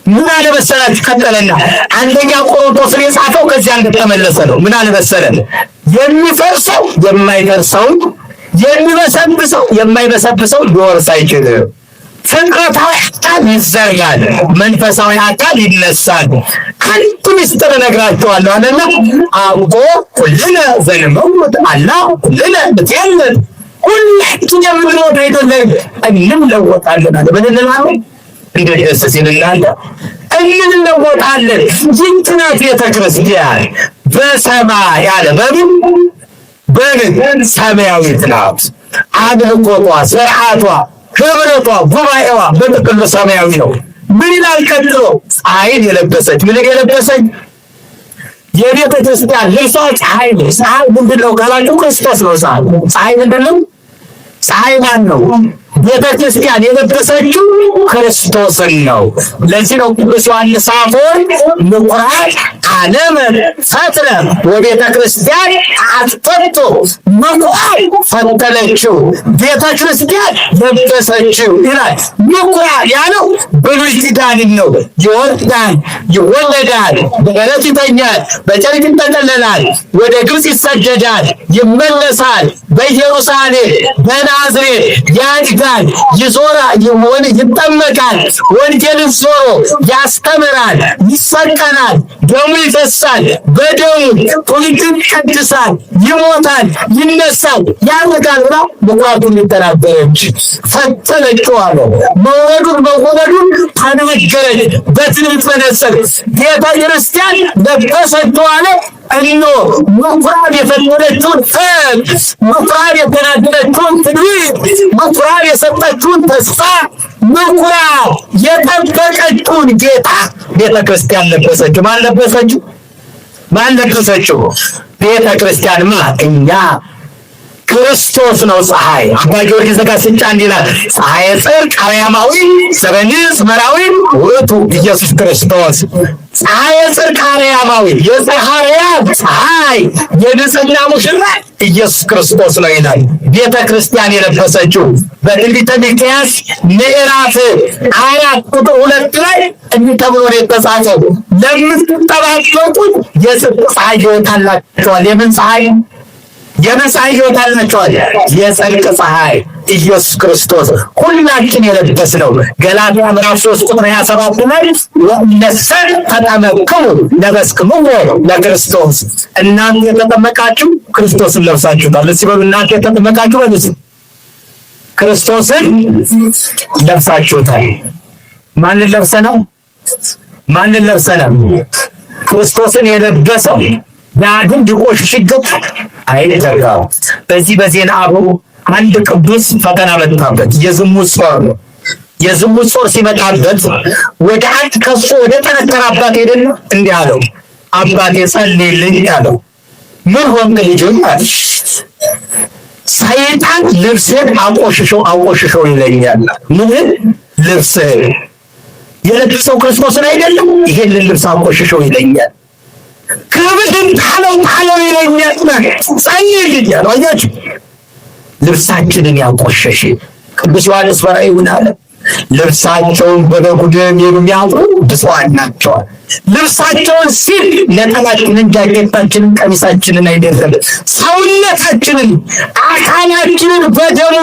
ምን አለ መሰላችሁ? ቀጠለና አንደኛ ቆሮንቶስን የጻፈው ከዚያ እንደተመለሰ ነው። ምን አለ መሰለን? የሚፈርሰው የማይፈርሰውን የሚበሰብሰው የማይበሰብሰው ሊወርስ አይችልም። ፍጥረታዊ አካል ይዘርጋል፣ መንፈሳዊ አካል ይነሳል። አንዱ ምስጢር እነግራችኋለሁ አለና አውቆ ኩልነ ዘንመውት አላ ኩልነ ብትየምር ሁላችን የምንሞት አይደለም እንለወጣለን አለ። ምን እንላለን? እንግዲህ ደስ ሲል እናንተ እንለወጣለን። ይህች ናት ቤተ ክርስቲያን በሰማይ ያለ በምን ሰማያዊት ናት። አምልኮቷ፣ ስርዓቷ፣ ህብረቷ፣ ጉባኤዋ በጥቅሉ ሰማያዊ ነው። ምን ይላል ቀጥሎ? ፀሐይን የለበሰች ምን የለበሰች? የቤተ ክርስቲያን ልብሷ ፀሐይ ነው። ፀሐይ ምንድን ነው ካላችሁ ክርስቶስ ነው። ፀሐይ ምንድን ነው? ፀሐይ ማን ነው? ቤተ ክርስቲያን የለበሰችው ክርስቶስን ነው። ለዚህ ነው ቅዱስ ዮሐንስ አፈወርቅ ምኩራብ ዓለመ ፈትለ ወቤተ ክርስቲያን አትፈቶ፣ ምኩራብ ፈተለችው ቤተ ክርስቲያን ለበሰችው ይላል። ምኩራብ ያለው ብሉይ ኪዳንን ነው። ይወርዳል፣ ይወለዳል፣ በበረት ይተኛል፣ በጨርቅ ይጠቀለላል፣ ወደ ግብፅ ይሰደዳል፣ ይመለሳል፣ በኢየሩሳሌም በናዝሬት ያድጋል፣ ይዞራል፣ ይጠመቃል፣ ወንጌልን ዞሮ ያስተምራል፣ ይሰቀላል፣ ደሙ ይፈሳል፣ በደሙ ትውልድን ይቀድሳል፣ ይሞታል፣ ይነሳል፣ ያደርጋል ብላ ምኩራቱን ሊተናገረች ፈተለችው አለ። መወለዱን ተናገረች፣ በትንቢት መነጸረች። ቤተ ክርስቲያን ለበሰችው አለ። እኖ ምኩራብ የፈተለችውን ፈት፣ ምኩራብ የተናገረችውን ትንቢት፣ ምኩራብ የሰጠችውን ተስፋ፣ ምኩራብ የጠበቀችውን ጌታ ቤተ ክርስቲያን ለበሰችው። ማን ለበሰችው? ማን ለበሰችው? ቤተ ክርስቲያንማ እኛ ክርስቶስ ነው ፀሐይ። አባ ጊዮርጊስ ዘጋስጫ እንዲህ ይላል፣ ፀሐይ ጽድቅ አርያማዊ ሰበንስ መራዊ ውእቱ ኢየሱስ ክርስቶስ። ፀሐይ ጽድቅ አርያማዊ የፀሐያት ፀሐይ የንጽሕና ሙሽራ ኢየሱስ ክርስቶስ ነው ይላል። ቤተ ክርስቲያን የለበሰችው በትንቢተ ሚክያስ ምዕራፍ 4 ቁጥር 2 ላይ እንዲህ ተብሎ ነው የተጻፈው፣ ለምትጠባበቁት የጽድቅ ፀሐይ ይወጣላችኋል። የምን ፀሐይ? የመሳይ ሕይወት አልናቸዋል። የጽድቅ ፀሐይ ኢየሱስ ክርስቶስ ሁላችን የለበስነው ገላትያ ምዕራፍ 3 ቁጥር 27 ላይ ወእነሰ ተጠመቅሙ ለበስክሙ ለክርስቶስ፣ እናንተ የተጠመቃችሁ ክርስቶስን ለብሳችሁታል። እስኪ በሉ እናንተ የተጠመቃችሁ በሉት ክርስቶስን ለብሳችሁታል። ማንን ለብሰነው? ማንን ለብሰነው? ክርስቶስን የለበሰው ዳግም ሊቆሽሽ ይገባል አይደለም። በዚህ በዜና አበው አንድ ቅዱስ ፈተና መጣበት። የዝሙት ጾር ነው። የዝሙት ጾር ሲመጣበት ወደ አንድ ከሱ ወደ ጠነከረ አባት ሄደና እንዲህ አለው፣ አባቴ ጸልይልኝ አለው። ምን ሆንክ ልጅ? ሰይጣን ልብስህን አቆሽሾ ይለኛል። ምን ልብስህን? የለበሰው ክርስቶስን አይደለም? ይሄንን ልብስ አቆሽሾ ይለኛል። ከብድን ታለው ይለኛል። ጸልይልኝ አለው። አያችሁ ልብሳችንን ያቆሸሽ ቅዱስ ዮሐንስ በራእዩ ምን አለ? ልብሳቸውን በበጉ ደም የሚያጥቡ ብፁዓን ናቸው። ልብሳቸውን ሲል ነጠላችንን፣ ጃኬታችንን፣ ቀሚሳችንን አይደለም፣ ሰውነታችንን፣ አካላችንን በደሙ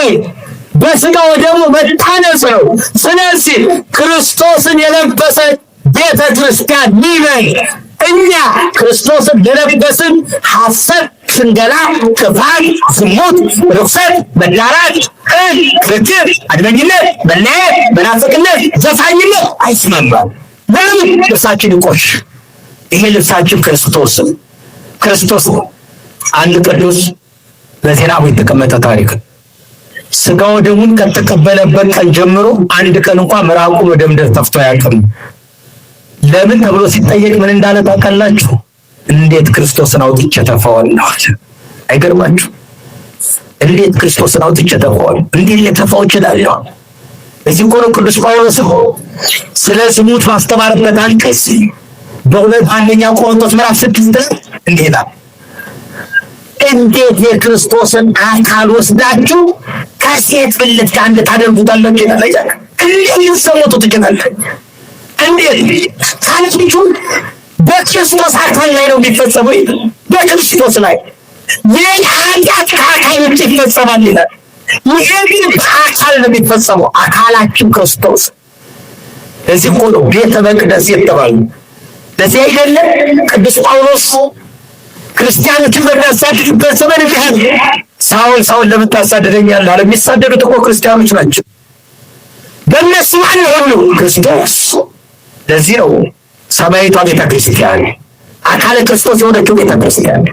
ትንሣኤ በሥጋው ደግሞ መታነጽ ነው። ስለዚህ ክርስቶስን የለበሰ ቤተ ክርስቲያን ይበል። እኛ ክርስቶስን ለለበስን ሐሰት፣ ሽንገላ፣ ክፋት፣ ዝሙት፣ ርኩሰት፣ መዳራት፣ ክርክር፣ አድመኝነት፣ መለያየት፣ መናፍቅነት፣ ዘፋኝነት አይስማማም። ለምን? ልብሳችን ይቆሽ። ይሄ ልብሳችን ክርስቶስ ነው። አንድ ቅዱስ በዜናው የተቀመጠ ታሪክ ሥጋው ደሙን ከተቀበለበት ቀን ጀምሮ አንድ ቀን እንኳን ምራቁ ወደ ምድር ተፍቶ አያውቅም። ለምን ተብሎ ሲጠየቅ ምን እንዳለ ታውቃላችሁ? እንዴት ክርስቶስን አውጥቼ ተፋዋለሁ አለ። አይገርማችሁ? እንዴት ክርስቶስን አውጥቼ ተፋዋለሁ፣ እንዴት ልተፋው እችላለሁ? እዚህ እኮ ነው ቅዱስ ጳውሎስ ስለ ዝሙት ማስተማርበት አንቀጽ በአንደኛ ቆሮንቶስ ምዕራፍ 6 እንዲህ ይላል፣ እንዴት የክርስቶስን አካል ወስዳችሁ ከሴት ብልት ጋር ታደርጉታላችሁ ይላል። እንዴት ልትሰሙት ትችላላችሁ? እንዴት ታልኩ? በክርስቶስ አካል ላይ ነው የሚፈጸመው። በክርስቶስ ላይ የኃጢአት አካል ውጭ ይፈጸማል ይላል። ይሄ ግን በአካል ነው የሚፈጸመው። አካላችን ክርስቶስ። እዚህ እኮ ነው ቤተ መቅደስ የተባሉ። ለዚህ አይደለም ቅዱስ ጳውሎስ ክርስቲያኖችን በሚያሳድድበት ዘመን ይላል፣ ሳውል ለምን ታሳድደኛለህ አለ። የሚሳደዱት እኮ ክርስቲያኖች ናቸው። በእነሱ ማን ነው? ክርስቶስ። ለዚህ ነው ሰማያዊቷ ቤተ ክርስቲያን አካለ ክርስቶስ የሆነችው ቤተ ክርስቲያን።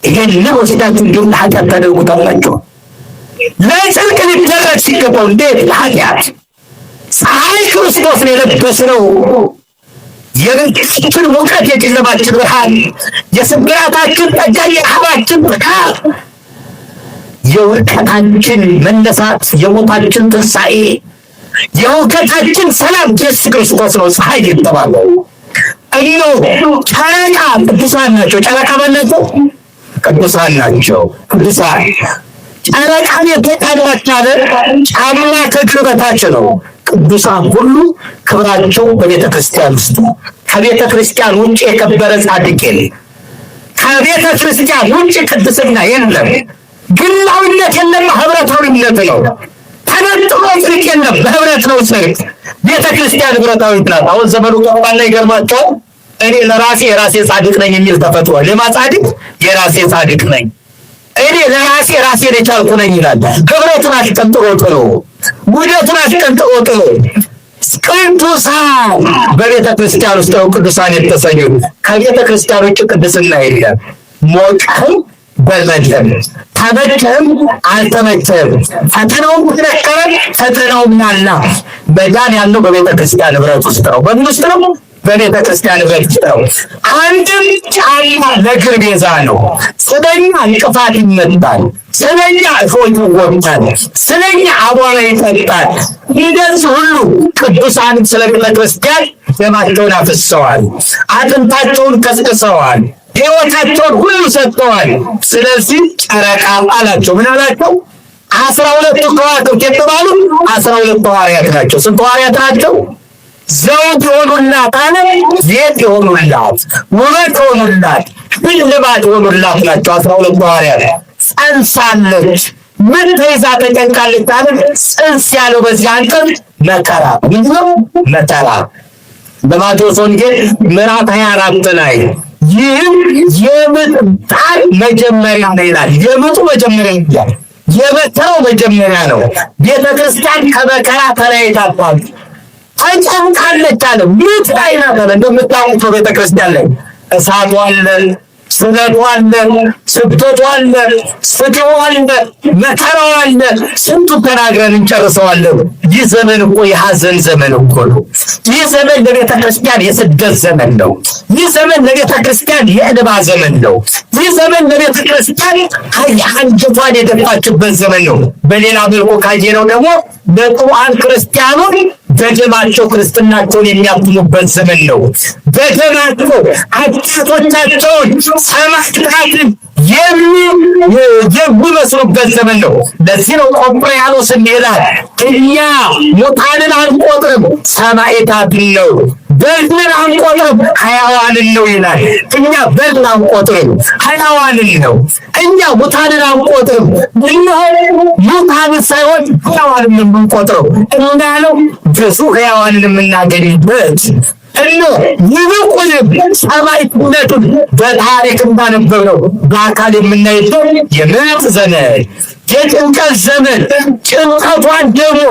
ይሄን ለወስዳችሁ እንዲሁም ለኃጢአት ታደርጉታላችሁ። ለጽድቅ ሊደረግ ሲገባው እንዴት ለኃጢአት? ፀሐይ ክርስቶስን የለበስነው የቤታችን ሙቀት፣ የጨለማችን ብርሃን፣ የስብራታችን ጠጋ፣ የረሃባችን ብርሃን፣ የውድቀታችን መነሳት፣ የሞታችን ትንሣኤ፣ የውከታችን ሰላም ኢየሱስ ክርስቶስ ነው። ፀሐይ የተባለው ጨረቃ ቅዱሳን ናቸው። ጨረቃ ባላቸው ቅዱሳን ናቸው። ቅዱሳን ጨረቃን የተጣሏቻለ ጫማ ከእግር በታች ነው። ቅዱሳን ሁሉ ክብራቸው በቤተ ክርስቲያን ውስጥ ነው። ከቤተ ክርስቲያን ውጭ የከበረ ጻድቅ የለም። ከቤተ ክርስቲያን ውጭ ቅድስና የለም። ግላዊነት የለም፣ ህብረታዊነት ነው። ተነጥሎ ጽድቅ የለም፣ በህብረት ነው ጽድቅ። ቤተ ክርስቲያን ህብረታዊት ናት። አሁን ዘመኑ ቀባና ይገርማቸዋል። እኔ ለራሴ የራሴ ጻድቅ ነኝ የሚል ተፈጥሯል። ለማ ጻድቅ የራሴ ጻድቅ ነኝ፣ እኔ ለራሴ ራሴን የቻልኩ ነኝ ይላል። ህብረቱን አስቀንጥሮ ጥሎ፣ ውህደቱን አስቀንጥሮ ጥሎ ቅዱሳን በቤተ ክርስቲያን ውስጥ ነው ቅዱሳን የተሰኙት። ከቤተ ክርስቲያን ውጭ ቅድስና የለም። ሞቀም በልበለም፣ ተመቸም አልተመቸም፣ ፈተናውም ተነከረ ፈተናውም ናላ፣ መዳን ያለው በቤተ ክርስቲያን ህብረት ውስጥ ነው። በምን ውስጥ ነው? በቤተ ክርስቲያን ህብረት ውስጥ ነው። አንድም ጫማ ለእግር ቤዛ ነው። ስለኛ እንቅፋት ይመታል፣ ስለኛ እሾህ ይወጋል፣ ስለኛ አቧራ ይጠጣል። እንደዚህ ሁሉ ቅዱሳን ስለ ቤተ ክርስቲያን ደማቸውን አፍሰዋል፣ አጥንታቸውን ከስክሰዋል፣ ሕይወታቸውን ሁሉ ሰጥተዋል። ስለዚህ ጨረቃ አላቸው። ምን አላቸው? 12 ከዋክብት የተባሉ 12 ሐዋርያት ናቸው። ስንት ሐዋርያት ናቸው? ዘውድ የሆኑላት አለ፣ ጌጥ የሆኑላት፣ ውበት የሆኑላት፣ ሽልማት የሆኑላት ናቸው 12 ሐዋርያት። ጸንሳለች፣ ምን ተይዛ ተጨንቃለች አለ። ጽንስ ያለው በዚህ አንቀጽ መከራ። ምንድን ነው መከራ? በማቴዎስ ወንጌል ምዕራፍ 24 ላይ ይህም የምጥ ጣር መጀመሪያ ነው ይላል። የምጡ መጀመሪያ ይላል። የመከራው መጀመሪያ ነው። ቤተ ክርስቲያን ከመከራ ተለያይታለች፣ ተጨንቃለች አለ። ምጥ ላይ ናት አለ። እንደምታውቁት ቤተ ክርስቲያን ላይ እሳቱ አለ፣ ስለቱ አለ፣ ስብከቱ አለ፣ ፍትሑ አለ፣ መከራው አለ። ስንቱን ተናግረን እንጨርሰዋለን። ይህ ዘመን እኮ የሐዘን ዘመን እኮ ነው። ይህ ዘመን ለቤተ ክርስቲያን የስደት ዘመን ነው። ይህ ዘመን ለቤተ ክርስቲያን የእንባ ዘመን ነው። ይህ ዘመን ለቤተ ክርስቲያን አንጀቷን የደፋችበት ዘመን ነው። በሌላ መልኩ ካየነው ደግሞ ለቁርአን ክርስቲያኑን በደማቸው ክርስትናቸውን የሚያትሙበት ዘመን ነው። በደማቸው አባቶቻቸውን ሰማዕታትን የሚመስሉበት ዘመን ነው። ለዚህ ነው ቆጵርያኖስም ይላል እኛ ሙታንን አንቆጥርም ሰማዕታትን ነው፣ በድንን አንቆጥርም ሕያዋንን ነው ይላል። እኛ በድን አንቆጥርም ሕያዋንን ነው። እኛ ሙታንን አንቆጥርም፣ እኛ ሙታን ሙታን ሳይሆን ሕያዋንን የምንቆጥረው እንዳለው ብዙ ሕያዋንን የምናገኝበት ይልቁንም ሰማዕትነቱን በታሪክ እንዳነበብነው በአካል የምናይበት የምጥ ዘመን የጭንቀት ዘመን ጭንቀቷን ደግሞ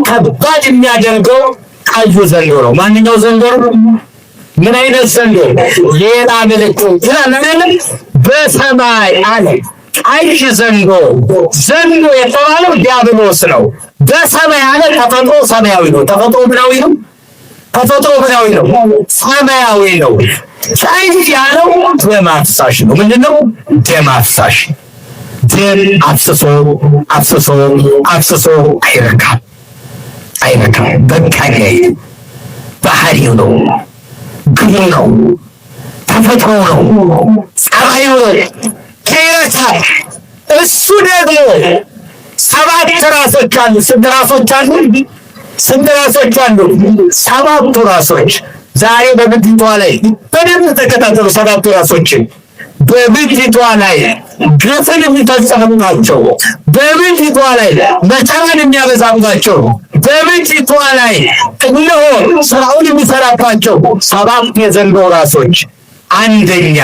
ከባድ የሚያደርገው ቀዩ ዘንዶ ነው። ማንኛው ዘንዶ ነው? ምን አይነት ዘንዶ? ሌላ ምልክት ይላል። በሰማይ አለ ቀይ ዘንዶ። ዘንዶ የተባለው ዲያብሎስ ነው። በሰማይ አለ ተፈጥሮ ሰማያዊ ነው። ተፈጥሮ ምናዊ ነው? ተፈጥሮ ምናዊ ነው? ሰማያዊ ነው። ቀይ ያለው ደም አፍሳሽ ነው። ምንድነው? ደም አፍሳሽ። ደም አፍስሶ አፍስሶ አፍስሶ አይረካም አይረካም። በቃኝ ባህሪው ነው፣ ግቡ ነው፣ ተፈጥሮ ነው፣ ጸባዩ ነው። ይረካል። እሱ ደግሞ 7 ራሶች አሉ። ስንት ራሶች አሉ? ስንት ራሶች አሉ? 7 ራሶች። ዛሬ በምድሪቷ ላይ በደንብ ተከታተሉ። 7 ራሶችን በምድሪቷ ላይ ግፍን የሚፈጸሙባቸው፣ በምድሪቷ ላይ መከራን የሚያበዛባቸው፣ በምድሪቷ ላይ እነሆ ስራውን የሚሰራባቸው 7 የዘንዶ ራሶች። አንደኛ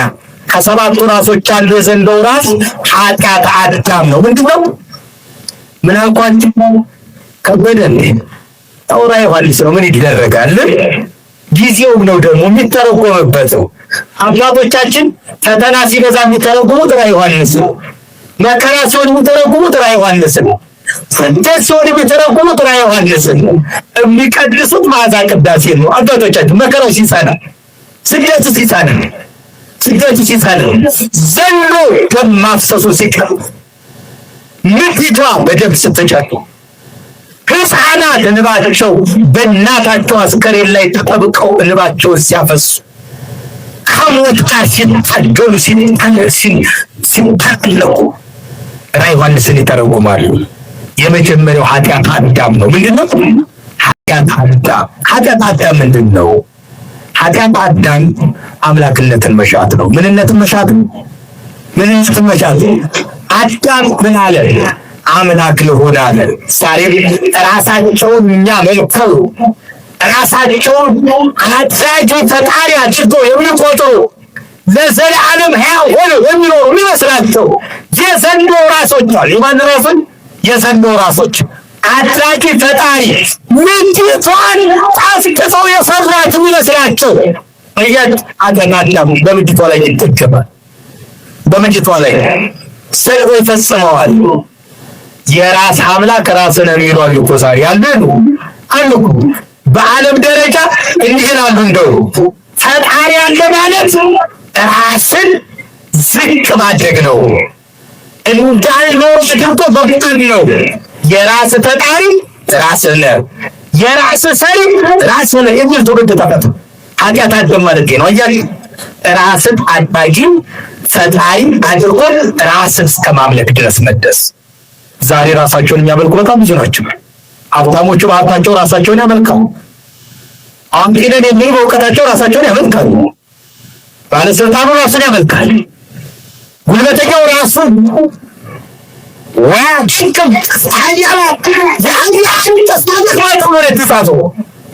ከ7 ራሶች አንዱ የዘንዶ ራስ ኃጢአት አዳም ነው። ምንድነው? ምን አልኳችሁ? ከበደ አውራ ዮሐንስ ነው። ምን ይደረጋል? ጊዜውም ነው ደግሞ የሚተረጎምበት። አባቶቻችን ፈተና ሲበዛ የሚተረጉሙት ራዕየ ዮሐንስ ነው። መከራ ሲሆን የሚተረጉሙት ራዕየ ዮሐንስ ነው። ስደት ሲሆን የሚተረጉሙት ራዕየ ዮሐንስ ነው። የሚቀድሱት መዓዛ ቅዳሴ ነው። አባቶቻችን መከራው ሲጸና፣ ስደቱ ሲጸና፣ ስደቱ ሲጸና፣ ዘንዶ ደም ማፍሰሱ ሲቀር፣ ምድሪቷ በደም ስትጨቅ፣ ሕፃናት እንባቸው በእናታቸው አስከሬን ላይ ተጠብቀው እንባቸውን ሲያፈሱ፣ ከሞት ጋር ሲታገሉ ሲታለቁ ራዕየ ዮሐንስን ይተረጉማሉ። የመጀመሪያው ኃጢአት አዳም ነው። ምንድነው? ኃጢአት አዳም። ኃጢአት አዳም ምንድን ነው? ኃጢአት አዳም አምላክነትን መሻት ነው። ምንነትን መሻት ነው። ምንነትን መሻት። አዳም ምን አለ? አምላክ ልሆን አለ። ዛሬም ራሳቸውን እኛ መልከው ራሳቸውን አድራጊ ፈጣሪ አድርገው የሚቆጥሩ ለዘላለም ሕያው ሆነው የሚኖሩ የሚመስላቸው የዘንዶ ራሶች አሉ። የማን ራሶች? የዘንዶ ራሶች። አድራጊ ፈጣሪ ምድሪቷን አስቅፈው የሰራት የሚመስላቸው አገናዳሙ በምድሪቷ ላይ ይጠቀማል። በምድሪቷ ላይ ሰልፎ ይፈጽመዋል። የራስ አምላክ ራስን የሚሉ አሉ እኮ ዛሬ ያሉ አሉ። በዓለም ደረጃ እንዲህ ይላሉ። እንደው ፈጣሪ አለ ማለት ራስን ዝቅ ማድረግ ነው። እንዳልኖር አድርጎ መፍጠር ነው። የራስ ፈጣሪ ራስህ ነህ፣ የራስ ሰሪ ራስህ ነህ የሚል ትውልድ ተፈጠረ። ኃጢአት አዳም ማለት ነው። አያችሁ፣ ራስን አድራጊ ፈጣሪ አድርጎ ራስን እስከ ማምለክ ድረስ መድረስ። ዛሬ ራሳቸውን የሚያመልኩ በጣም ብዙ ናቸው። ሀብታሞቹ በሀብታቸው ራሳቸውን ያመልካሉ። አንቂነን የሚሉ በእውቀታቸው ራሳቸውን ያመልካሉ። ባለስልጣኑ ራሱን ያመልካል። ጉልበተኛው ራሱን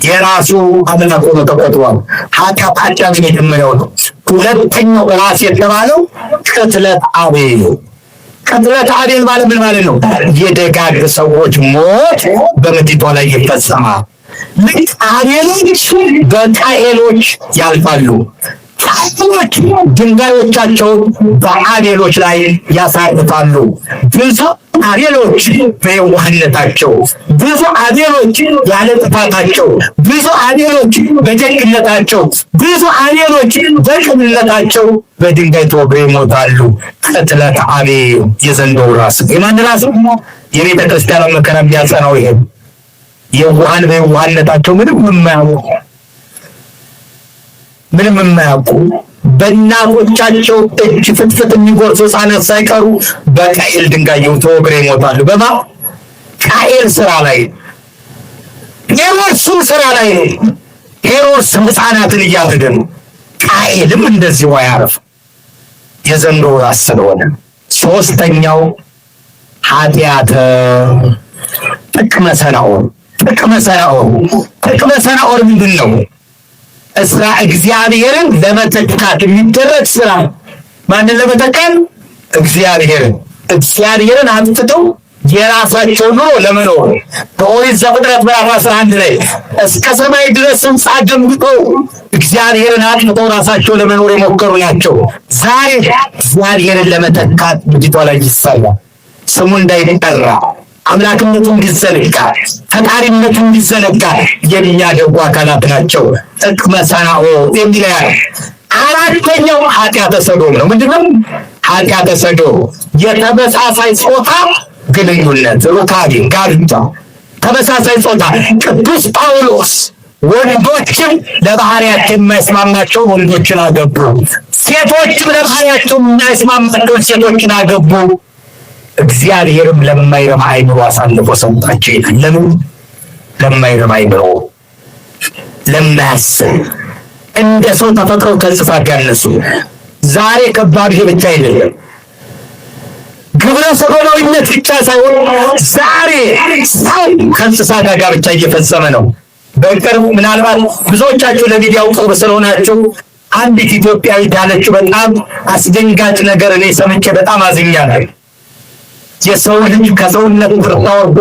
የራሱ አምላክ ሆኖ ተቆጥሯል። ኃጢአት አዳም የጀመረው ነው። ሁለተኛው ራስ የተባለው ቅትለት አቤል። ቅትለት አቤል ማለት ምን ማለት ነው? የደጋግ ሰዎች ሞት በምድሪቷ ላይ ይፈጸማል። ልክ አቤሎች በቃኤሎች ያልፋሉ። ቃኤሎች ድንጋዮቻቸውን በአቤሎች ላይ ያሳርፋሉ። ብዙ አቤሎች በየዋህነታቸው፣ ብዙ አቤሎች ያለ ጥፋታቸው፣ ብዙ አቤሎች በደግነታቸው፣ ብዙ አቤሎች በቅንነታቸው በድንጋይ ተወግረው ይሞታሉ። ቅትለት አቤል የዘንዶ ራስ። የማን ራስ? የቤተ ክርስቲያን መከራ የሚያጸናው ይሄ የዋሃን በየዋህነታቸው ምንም የማያውቁ በእናቶቻቸው እጅ ፍትፍት የሚጎርሱ ሕፃናት ሳይቀሩ በቃኤል ድንጋይ ተወግረው ይሞታሉ። በማ ቃኤል ስራ ላይ ሄሮድስም ስራ ላይ ነው። ሄሮድስ ሕፃናትን እያረደ ነው። ቃኤልም እንደዚሁ አያረፍ የዘንዶ ራስ ስለሆነ። ሶስተኛው ኃጢአተ ጥቅመ ሰናዖር ምንድን ነው? እግዚአብሔርን ለመተካት የሚደረግ ስራ። ማንን ለመተካት? እግዚአብሔርን አጥፍተው የራሳቸው ኑሮ ለመኖር በኦሪት ዘፍጥረት ምዕራፍ 11 ላይ እስከ ሰማይ ድረስ ሕንፃ ገንብተው እግዚአብሔርን አጥፍተው ራሳቸው ለመኖር የሞከሩ ናቸው። ዛሬ እግዚአብሔርን ለመተካት ምድሪቷ ላይ ይሰራል። ስሙ እንዳይጠራ፣ አምላክነቱ እንዲዘነጋ፣ ፈጣሪነቱ እንዲዘነጋ የሚያደርጉ አካላት ናቸው። ጥቅመ ሰናዖር የሚለው አራተኛው ኃጢአተ ሰዶም ነው። ምንድነው ኃጢአተ ሰዶም? የተመሳሳይ ጾታ ግንኙነት፣ ሩካቤ፣ ጋብቻ፣ ተመሳሳይ ጾታ። ቅዱስ ጳውሎስ ወንዶችም ለባህሪያቸው የማይስማማቸው ወንዶችን አገቡ፣ ሴቶችም ለባህሪያቸው የማይስማማቸው ሴቶችን አገቡ። እግዚአብሔርም ለማይረባ አይምሮ አሳልፎ ሰጣቸው ይላል። ለምን? ለማይረባ አይምሮ፣ ለማያስብ እንደ ሰው ተፈጥረው ከእንስሳት ያነሱ። ዛሬ ከባድ ብቻ አይደለም፣ ግብረ ሰዶማዊነት ብቻ ሳይሆን ዛሬ ሰው ከእንስሳት ጋር ብቻ እየፈጸመ ነው። በቅርቡ ምናልባት ብዙዎቻችሁ ለሚዲያው ቅርብ ስለሆናችሁ አንዲት ኢትዮጵያዊት ያለችው በጣም አስደንጋጭ ነገር እኔ ሰምቼ በጣም አዝኛለሁ። የሰው ልጅ ከሰውነት ተወርዶ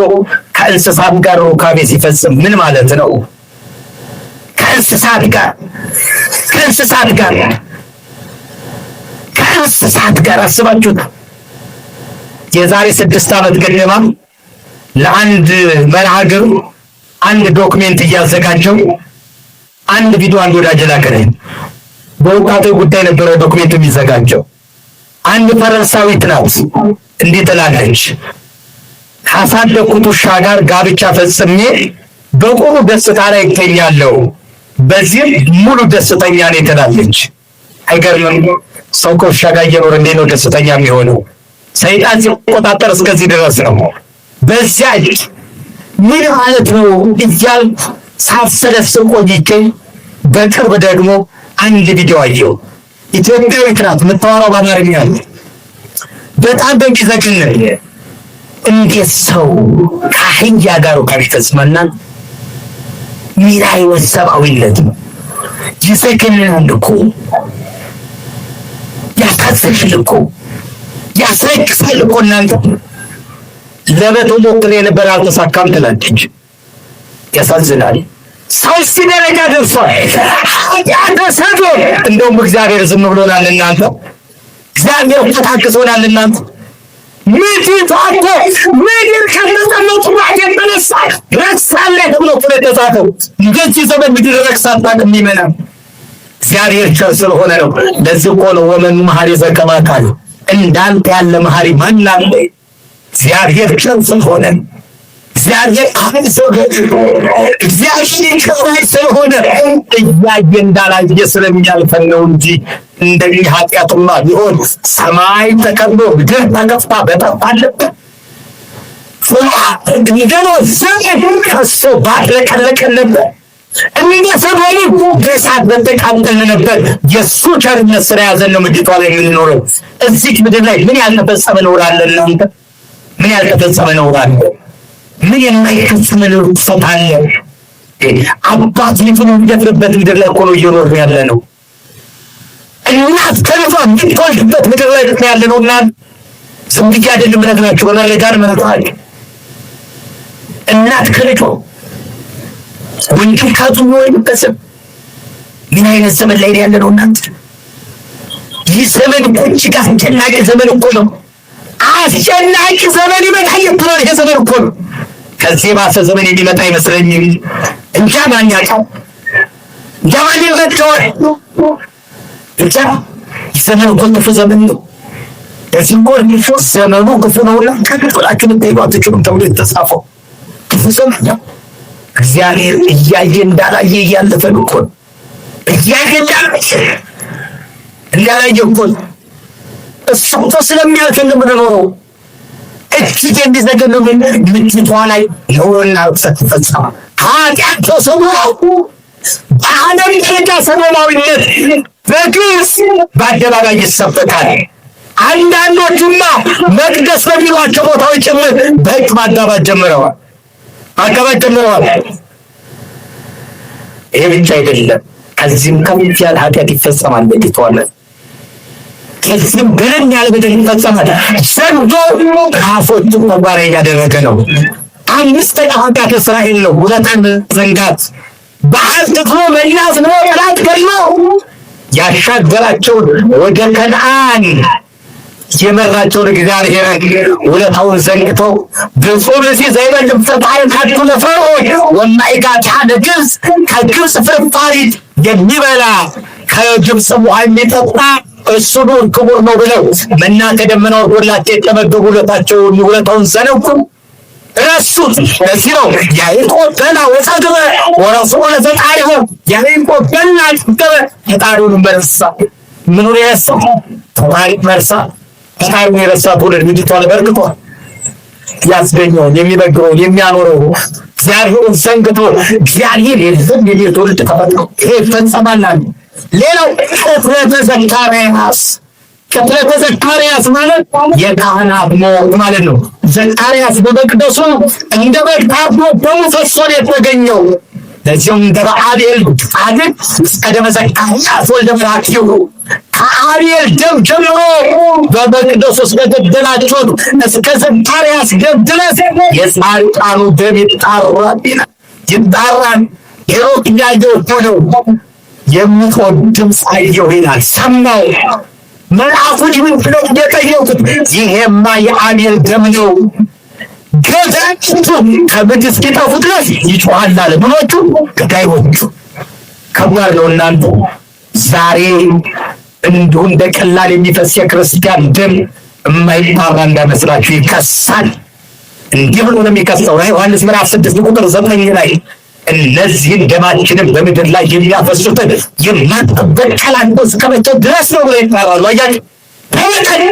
ከእንስሳት ጋር ሩካቤ ሲፈጽም ምን ማለት ነው? ከእንስሳት ጋር አስባችሁት። የዛሬ 6 ዓመት ገደማ ለአንድ መርሃ ግብር አንድ ዶክሜንት እያዘጋጀው አንድ ቪዲዮ አንድ ወዳጅ ላከልኝ። በወጣቶች ጉዳይ ነበረ ዶክሜንት የሚዘጋጀው። አንድ ፈረንሳዊት ናት እንዲህ ትላለች፣ ካሳደግኩት ውሻ ጋር ጋብቻ ፈጽሜ በቁሙ ደስታ ላይ ይገኛለሁ፣ በዚህም ሙሉ ደስተኛ ነኝ ትላለች። አይገርምም? ሰው ከውሻ ጋር እየኖረ እንዴት ነው ደስተኛ የሚሆነው? ሰይጣን ሲቆጣጠር እስከዚህ ድረስ ነው። በዚያ ምን ማለት ነው እያልኩ ሳብሰለስል ቆይቼ በቅርብ ደግሞ አንድ ቪዲዮ አየሁ። ኢትዮጵያዊት ናት፣ የምታወራው በአማርኛ ነው። በጣም በሚዘግን እንዴት ሰው ከአህያ ጋር ሩካቤ ይፈጽማል? ምን አይነት ሰብአዊነት ነው? ይዘግናል እኮ፣ ያሳዝናል እኮ፣ ያስለቅሳል እኮ። እናንተ ለበቶ ሞክሬ የነበረ አልተሳካም ትላለች። ያሳዝናል። ሰው ሲደረጃ ደርሷል። ያደሰዶ እንደውም እግዚአብሔር ዝም ብሎናል። እናንተ እግዚአብሔር ተታክሶናል። እናንተ ምድር ከመጠመጡ ባድ የተነሳ ረክሳለች ተብሎ ተጻፈው። እንደዚህ ዘመን ምድር ረክሳታ የሚመና እግዚአብሔር ቸር ስለሆነ ነው። ለዚህ እኮ ነው ወመኑ መሐሪ ዘከማካል፣ እንዳንተ ያለ መሐሪ ማን አለ? እግዚአብሔር ቸር ስለሆነ፣ እግዚአብሔር ቸር ስለሆነ እያየ እንዳላየ ስለሚያልፈን ነው እንጂ እንደዚህ ኃጢአቱማ ቢሆን ሰማይ ተከብሎ ምድር ተከፍታ በጠፍ አለበት። እንደኖ ዘመን ከሶ ባለቀለቀን ነበር፣ እንደ ሰማይ በእሳት በተቃጠልን ነበር። የእሱ ቸርነት ስራ ያዘን ነው ምድሪቷ ላይ የምንኖረው። እዚህ ምድር ላይ ምን ያልተፈጸመ ነውር አለ? እናንተ ምን ያልተፈጸመ ነውር አለ? ምን የማይፈጸም ርኩሰት አለ? አባት ልጁን የሚደፍርበት ምድር ላይ እኮ ነው እየኖርን ያለ ነው። እናት ከልጇ የምትወልድበት ምድር ላይ ያለ ነው። እና ዝም ብዬ አይደለም እነግራችሁ፣ በመረጃ እነግራችኋለሁ። እናት ከልጇ ወንድም ከቱ የሚወልድበት ምን አይነት ዘመን ላይ ያለ ነው እናንተ? ይህ ዘመን እኮ እጅግ አስጨናቂ ዘመን እኮ ነው። አስጨናቂ ዘመን ይመጣል የምትለው ይሄ ዘመን እኮ ነው። ከዚህ ባሰ ዘመን የሚመጣ አይመስለኝም። እንጃ ማን ያውቃል? እንጃ ማን ይረዳዋል? እንጃ። ዘመኑ እኮ ክፉ ዘመን ነው። እዚህ እኮ ዘመኑ ክፉ ነውና ከቅጥላችሁ ልትሄዱ አትችሉም ተብሎ የተጻፈው ክፉ ዘመን ነው። እግዚአብሔር እያየ እንዳላየ እያለፈን እኮ ነው። እያየ እንዳላየ እኮ ነው። እሱ እኮ ስለሚያልፈን የምንኖረው። እጅግ የሚዘገን ነው። ምድሪቷ ላይ ነውርና ርኩሰት ይፈጸማል። ኃጢአት ተሰውሯል። በዓለም ደረጃ ሰዶማዊነት በግልጽ በአደባባይ ይሰበካል። አንዳንዶቹማ መቅደስ በሚሏቸው ቦታዎች ጭምር በሕግ ማጋባት ጀምረዋል። አቀበት ጀምረዋል። ይሄ ብቻ አይደለም፣ ከዚህም ከፍ ያለ ኃጢአት ይፈጸማል። በጌታዋለ ከዚህም ገረን ያለ በደል ይፈጸማል። ዘንዶ ከአፎቹ ተግባራዊ እያደረገ ነው። አምስተኛ ኃጢአት እስራኤል ነው። ውለታን ዘንጋት፣ ባህር ከፍሎ መላስ ነው። ጠላት ገድሎ ያሻገራቸውን ወደ ከነዓን የመራቸውን እግዚአብሔር ውለታውን ዘንግተው ብፁዕ ብእሲ ዘይበልዕ ፍትሐ ይምሐቱ ለፈርዖን ወማእጋቲሃ ለግብፅ፣ ከግብፅ ፍርፋሪ የሚበላ ከግብፅ ውሃ የሚጠጣ እሱ ክቡር ነው ብለው መና ከደመና ወርዶላቸው የተመገቡ ውለታውን ዘነጉ፣ ረሱት። ለዚህ ነው ያዕቆብ በላ ወጸግበ ወረስዖ ለፈጣሪሁ። ያዕቆብ በላ ጠገበ፣ ፈጣሪውን መረሳ። ምኑን የረሳው? ፈጣሪውን መርሳ። ፈጣሪውን የረሳ ትውልድ ምድሪቷን በርክቷል። ያስገኘውን የሚመግበውን የሚያኖረው እግዚአብሔርን ዘንግቶ እግዚአብሔር የለም የሚል ትውልድ ተፈጥሮ ይሄ ይፈጸማል። ሌላው ቅጥረተ ዘካርያስ። ቅጥረተ ዘካርያስ ማለት የካህናት ሞት ማለት ነው። ዘካርያስ በመቅደሱ እንደ በግ ታርዶ ደሙ ፈሶ የተገኘው። ለዚህም እንደ አቤል ጻድቅ እስከ ደመ ዘካርያስ ወልደ በራክዩ፣ ከአቤል ደም ጀምሮ በመቅደሱ እስከገደላችሁት እስከ ዘካርያስ ደም ድረስ የጻድቃኑ ደም ይጣራል። ሄሮድ ያየው ሆነው የሚቆም ድምፅ አየሁ ይላል። ሰማው። መልአኩ ሊሆን ብለው የጠየቁት ይሄማ የአቤል ደም ነው፣ ገዳዮቹ ከምድር እስኪጠፉ ድረስ ይጮሃል አለ። ምኖቹ? ገዳዮቹ። ከባድ ነው እናንተ። ዛሬ እንዲሁ እንደ ቀላል የሚፈስ የክርስቲያን ደም የማይጣራ እንዳይመስላችሁ ይከሳል። እንዲህ ብሎ ነው የሚከሰው። ዮሐንስ ምዕራፍ 6 ቁጥር 9 ላይ እነዚህን ደማችንን በምድር ላይ የሚያፈሱትን የማትበቀል አንተ እስከ መቼ ድረስ ነው ብሎ ይጠራሉ። አያችሁ፣ በበቀል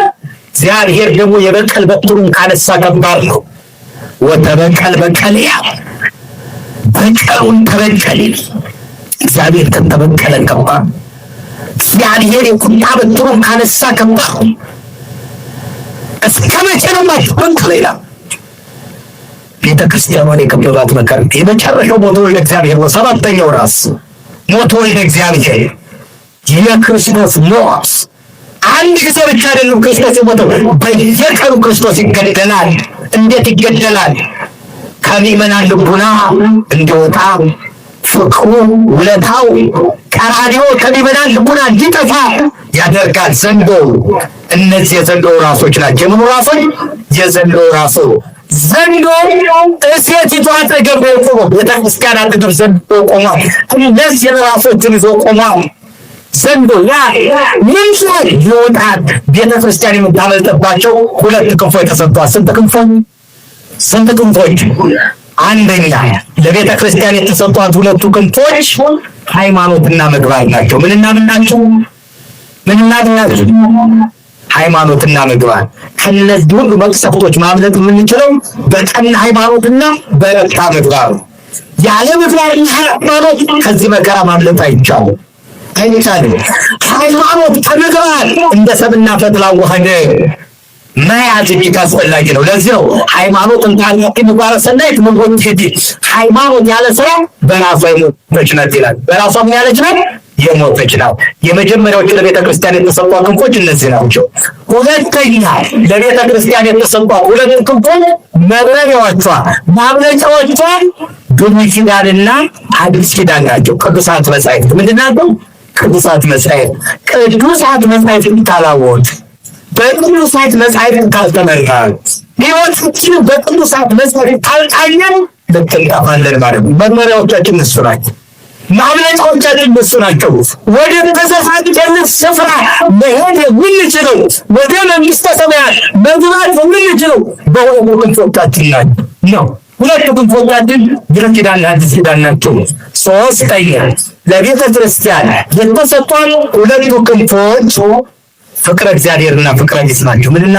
እግዚአብሔር ደግሞ የበቀል በትሩን ካነሳ ከባድ ነው። ወተበቀል በቀልያ፣ በቀሉን ተበቀል። እግዚአብሔር ተበቀለ ከባድ። እግዚአብሔር የቁጣ በትሩን ካነሳ ከባድ። እስከ መቼ ነው የማትበቀል ይላል። ቤተ ክርስቲያኗን የከበባት መከራ የመጨረሻው ሞቶ ወደ እግዚአብሔር ነው። ሰባተኛው ራስ ሞቶ ወደ እግዚአብሔር የክርስቶስ ሞት አንድ ጊዜ ብቻ አይደለም ክርስቶስ የሞተው፣ በየቀኑ ክርስቶስ ይገደላል። እንዴት ይገደላል? ከምዕመናን ልቡና እንዲወጣ ፍቅሩ፣ ውለታው፣ ቀራንዮ ከምዕመናን ልቡና እንዲጠፋ ያደርጋል። ዘንዶ፣ እነዚህ የዘንዶ ራሶች ናቸው። የምኑ ራሶች? የዘንዶ ራሶ ዘንዶ ሴቲቱ አጠገብ ነው የቆመው። ቤተክርስቲያን አጠገብ ዘንዶ ቆሟል። እነዚህ ራሶችን ይዞ ቆሟል። ዘንዶ ምን ሲሆን ይወጣል። ቤተክርስቲያን የምታመልጥባቸው ሁለት ክንፎች ተሰጥቷል። ስንት ክንፎች? አንደኛ ለቤተ ክርስቲያን የተሰጧት ሁለቱ ክንፎች ሃይማኖትና ምግባር ናቸው። ምንና ምን ናቸው? ሃይማኖትና ምግባር። ከነዚህ ሁሉ መቅሰፍቶች ማምለጥ የምንችለው በቀና ሃይማኖትና በረታ ምግባር። ያለ ምግባርና ሃይማኖት ከዚህ መከራ ማምለጥ አይቻልም። ሃይማኖት ከምግባር እንደ ሰምና ፈትላ ዋህደ መያዝ እጅግ አስፈላጊ ነው። ለዚህ ነው ሃይማኖት እንታላቂ ምግባረ ሰናይት ምንጎን ሄዲ ሃይማኖት ያለ ስራ በራሷ የሞተች ናት ይላል። በራሷ ምን ያለች ናት? የሞተች ናት። የመጀመሪያዎቹ ለቤተ ክርስቲያን የተሰጧ ክንፎች እነዚህ ናቸው። ሁለተኛ ለቤተ ክርስቲያን የተሰጧ ሁለት ክንፎች መብረሪያዎቿ፣ ማምለጫዎቿ ብሉይ ኪዳንና አዲስ ኪዳን ናቸው። ቅዱሳት መጻሕፍት ምንድን ናቸው? ቅዱሳት መጻሕፍት። ቅዱሳት መጻሕፍት ታላወት በቅዱሳት መጻሕፍት ካልተመራን ሕይወታችንን በቅዱሳት መጻሕፍት ካልቃኘን ልንጠፋለን ማለት ነው። መመሪያዎቻችን እሱ ናቸው። ማምለጫዎቻችን እሱ ናቸው። ወደ ተዘጋጀለት ስፍራ መሄድ የምንችለው፣ ወደ መንግሥተ ሰማያት መግባት የምንችለው በሁለቱ ክንፎቻችን ነው። ሁለቱ ክንፎቻችን ብሉይ ኪዳንና አዲስ ኪዳን ናቸው። ሶስተኛ ለቤተ ክርስቲያን የተሰጧት ሁለቱ ክንፎች ፍቅረ እግዚአብሔርና ፍቅረ ቢጽ ናቸው። ምንና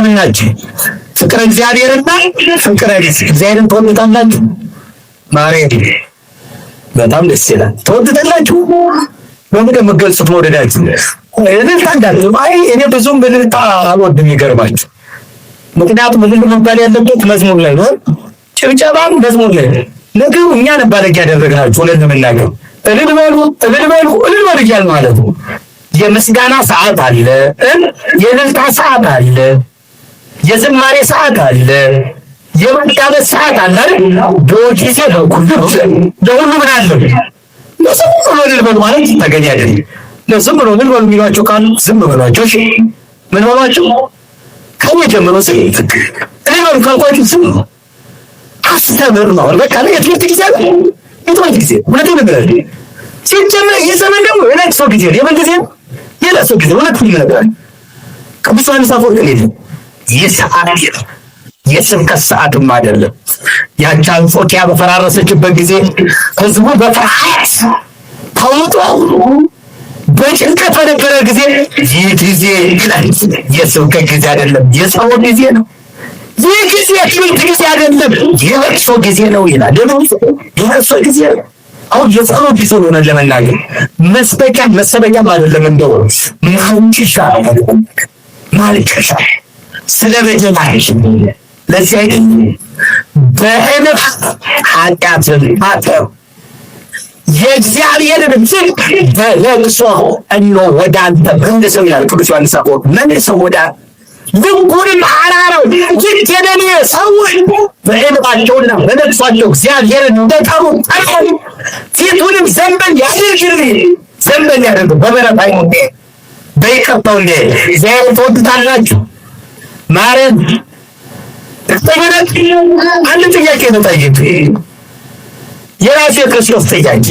ምን ናቸው? ፍቅረ እግዚአብሔርና ፍቅረ ቢጽ። እግዚአብሔርን ትወዱታላችሁ? ማርያም በጣም ደስ ይላል። ትወዱታላችሁ? በምን የምትገልጹት መውደዳችሁ? እኔ ብዙም ብልጣ አልወድም። ይገርማችሁ ምክንያቱም እልል መባል ያለበት መዝሙር ላይ ነው። ጭብጨባም መዝሙር ላይ ነው። ነገሩ እኛ ነበር ያደረግናችሁ። ለምንናገር እልል በሉ እልል በሉ እልል በሉ እያልን ማለት ነው። የምስጋና ሰዓት አለ፣ የእልልታ ሰዓት አለ፣ የዝማሬ ሰዓት አለ፣ የመቃበስ ሰዓት አለ አይደል? በጊዜ ለሁሉ ምን አለ? ለዝም ብሎ እልል በሉ ማለት ተገቢ አይደለም። ለዝም ብሎ እልል በሉ የሚሏቸው ካሉ ዝም በሏቸው። እሺ ምን በሏቸው? ከመጀመሩ ዝም እልል በሉ ካልኳችሁ ዝም አስተምር ነው። በቃ የትምህርት ጊዜ አለ፣ የትምህርት ጊዜ ሁለቱም ነገር ሲጀምር የዘመን ደግሞ የለቅሶ ጊዜ ነው። የምን ጊዜ ነው? የለቅሶ ጊዜ። ሁለቱም ነገር ቅዱስ ዮሐንስ አፈወርቅ የሰዓት ነው፣ የስብከት ሰዓትም አይደለም። ያቺ አንጾኪያ በፈራረሰችበት ጊዜ ህዝቡ በፍርሃት ተውጦ በጭንቀት በነበረ ጊዜ ይህ ጊዜ ይላል የስብከት ጊዜ አይደለም፣ የጸሎት ጊዜ ነው። ይህ ጊዜ የትምህርት ጊዜ አይደለም፣ የለቅሶ ጊዜ ነው ይላል። የለቅሶ ጊዜ ነው። አሁን የጸሎት ጊዜ ሆነ ለመናገር መሰበቂያም አይደለም። እንደው ማልቀሻ ስለ በደላችን ለዚህ አይደለም በእንባ ኃጢአትን አጠብ የእግዚአብሔርን ጽድቅ በለቅሶ እነሆ ወደ አንተ መልሰው ይላል ቅዱስ ዮሐንስ አፈወርቅ። መልሰው ወደ ልቡንም አራራው የደኔ ሰዎች በእንባቸውና በለቅሷቸው እግዚአብሔርን እንደጠሩ ፊቱንም ዘንበል ያድርግልኝ፣ ዘንበል ያድርግ በምሕረት ዓይኑ በይቅርታው እንደ እግዚአብሔር ትወዱታላችሁ። ማርያም ተገረጥ አንድ ጥያቄ ነው ጠይቅ። የራሱ የክርስቶስ ጥያቄ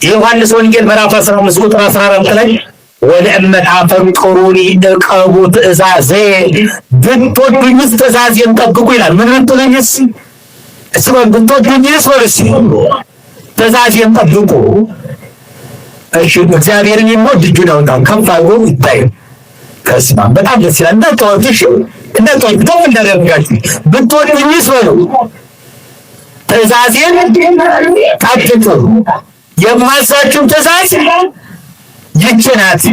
የዮሐንስ ወንጌል ምዕራፍ 15 ቁጥር 14 ላይ ወለእመ ታፈቅሩኒ ዕቀቡ ትእዛዜ ብትወዱኝስ ትእዛዜን ጠብቁ ይላል። ምን ብትሉኝስ? ብትወዱኝስ ወርስ ትእዛዜን ጠብቁ። እሺ እግዚአብሔርን የሚወድ እጁን ያውጣ ከፍ አድርጎ ይታይ። ከስማ በጣም ደስ ይላል። እንዳትወዱሽ እንዳትወዱ ደም እንዳደረጋችሁ ብትወዱኝስ በሉ ትእዛዜን ጠብቁ። የማዛችሁ ትእዛዝ ይህች ናት፣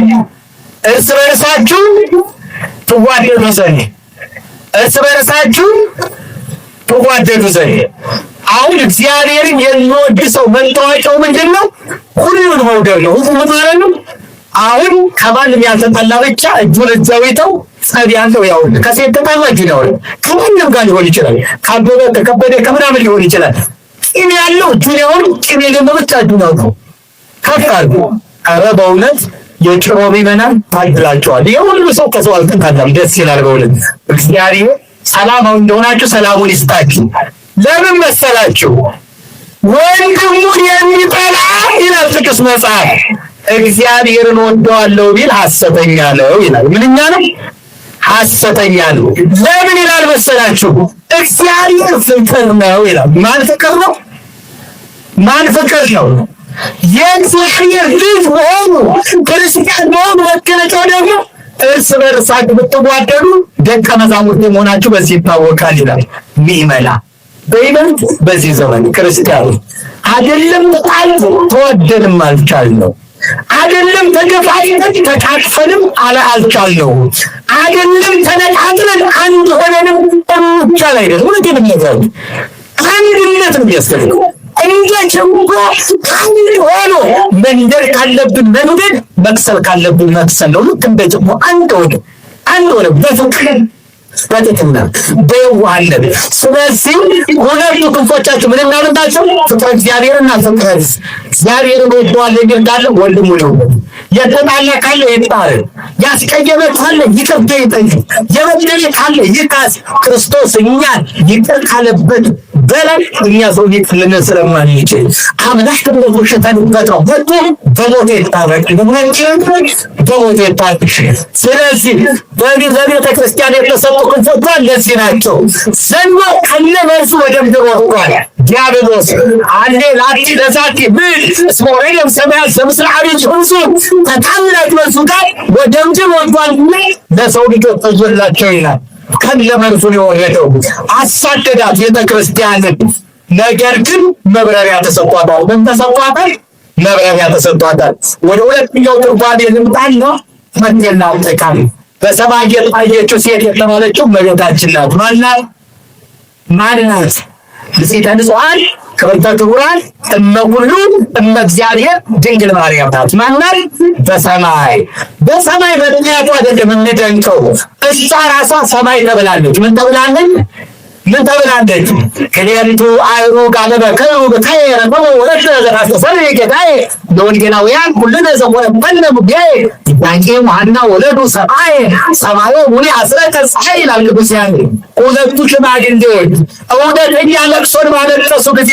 እርስ በርሳችሁ ትዋደዱ ዘንድ፣ እርስ በርሳችሁ ትዋደዱ ዘንድ። አሁን እግዚአብሔርን የሚወድ ሰው መታወቂያው ምንድን ነው? ሁሉን መውደድ ነው። ሁሉ ማለት ነው። አሁን ከማንም ያልተጠላ ብቻ እጁን እዛው ይተው ጸብ ያለው ያው ከሴት ተጣላጅ ነው። ከማንም ጋር ሊሆን ይችላል። ካበበ ከከበደ ከምናምን ሊሆን ይችላል። ቂም ያለው እጁን ያውን ቂም የሌለው ብቻ እጁን ያውጣው ከፍ አድርጎ። ኧረ በእውነት የጭሮ ምዕመናን ታድላችኋል። የሁሉ ሰው ከሰው አልተጣላም። ደስ ይላል በእውነት። እግዚአብሔር ሰላማዊ እንደሆናችሁ ሰላሙን ይስጣችሁ። ለምን መሰላችሁ? ወንድሙን የሚጠላ ይላል ቅዱስ መጽሐፍ እግዚአብሔርን ወደዋለሁ ቢል ሐሰተኛ ነው ይላል። ምንኛ ነው? ሐሰተኛ ነው። ለምን ይላል መሰላችሁ? እግዚአብሔር ፍቅር ነው ይላል። ማን ፍቅር ነው? ማን ፍቅር ነው? የእግዚአብሔር ልጅ ሆኑ ክርስቲያን መሆኑ መገለጫው ደግሞ እርስ በርሳችሁ ብትዋደዱ ደቀ መዛሙርት መሆናችሁ በዚህ ይታወቃል ይላል። ሚመላ በይበልጥ በዚህ ዘመን ክርስቲያኑ አይደለም ተጣልቶ ተወደንም አልቻልነው፣ አይደለም ተገፋይተን ተቃቅፈንም አልቻልነው፣ አይደለም ተነጣጥለን አንድ ሆነንም እንቻል አይደለም። ሁለቱንም ነገር አንድነት ነው የሚያስፈልገው። እንደ ጀምሮ አንድ ሆኖ መንደር ካለብን መንደር መክሰል ካለብን መክሰል ነው። ልክ እንደ ጀምሮ አንድ ሆነ በፍቅር በትህትና በየዋህነት። ስለዚህ ሁለቱ ክንፎቻችሁ ምን እናሉታቸው? ፍቅረ እግዚአብሔርና ፍቅረ እግዚአብሔርን ወደዋለሁ የሚል ካለ ወንድሙ ነው። የተጣላ ካለ ይጣል፣ ያስቀየመ ካለ ይቅርታ ይጠይቅ፣ የበደለ ካለ ይካስ። ክርስቶስ እኛን ይቅር ካለበት በላይ እኛ ሰው ይቅር ልንል ስለማንችል አምላክ ደግሞ ሸጠንበት ነው ወጥቶ በሞት ይታረቅ በሞት ይታረቅ። ስለዚህ በቤተ ክርስቲያን የተሰጡ ክንፎቿ ለዚህ ናቸው። ዘንዶ ከነመርሱ ወደ ምድር ወጥቷል። ዲያብሎስ አለ ላቲ ለዛቲ ምን ስሞሬም ሰማያት ዘምስራዊ ጭንሱ ተታምራት መልሱ ጋር ወደ ምድር ወጥቷል። ለሰው ልጆች ተዘላቸው ይላል። ከነመርሱ ነው የወረደው። አሳደዳት ቤተ ክርስቲያንን። ነገር ግን መብረሪያ ተሰጥቷታል። ምን ተሰጥቷታል? መብረሪያ ተሰጥቷታል። ወደ ሁለተኛው ትርጓሜ ልምጣና መቴና አጠቃሚ በሰማይ የታየችው ሴት የተባለችው እመቤታችን ናት። ማን ናት? ንጽሕተ ንጹሐን ክብርተ ክቡራን እመ ኩሉ እመ እግዚአብሔር ድንግል ማርያም ናት። ማን ናት? በሰማይ በምክንያቱ አይደለም የምንደንቀው። እሷ ራሷ ሰማይ ተብላለች። ምን ተብላለች? ክሌቱ አይሩግ አለበክሩ ብከይረ ወለተ ዘራሰሰር ጌታዬ ለወንጌላውያን ኩልነ ዘወረበነ ሙጌ ዳንቄ ዋና ወለዱ ሰማዩ ሙኒ አስረቀ ፀሐይ ይላል ቅዱስ ያሬድ። ሁለቱ ሽማግሌዎች እውነተኛ ለቅሶን ባለቀሱ ጊዜ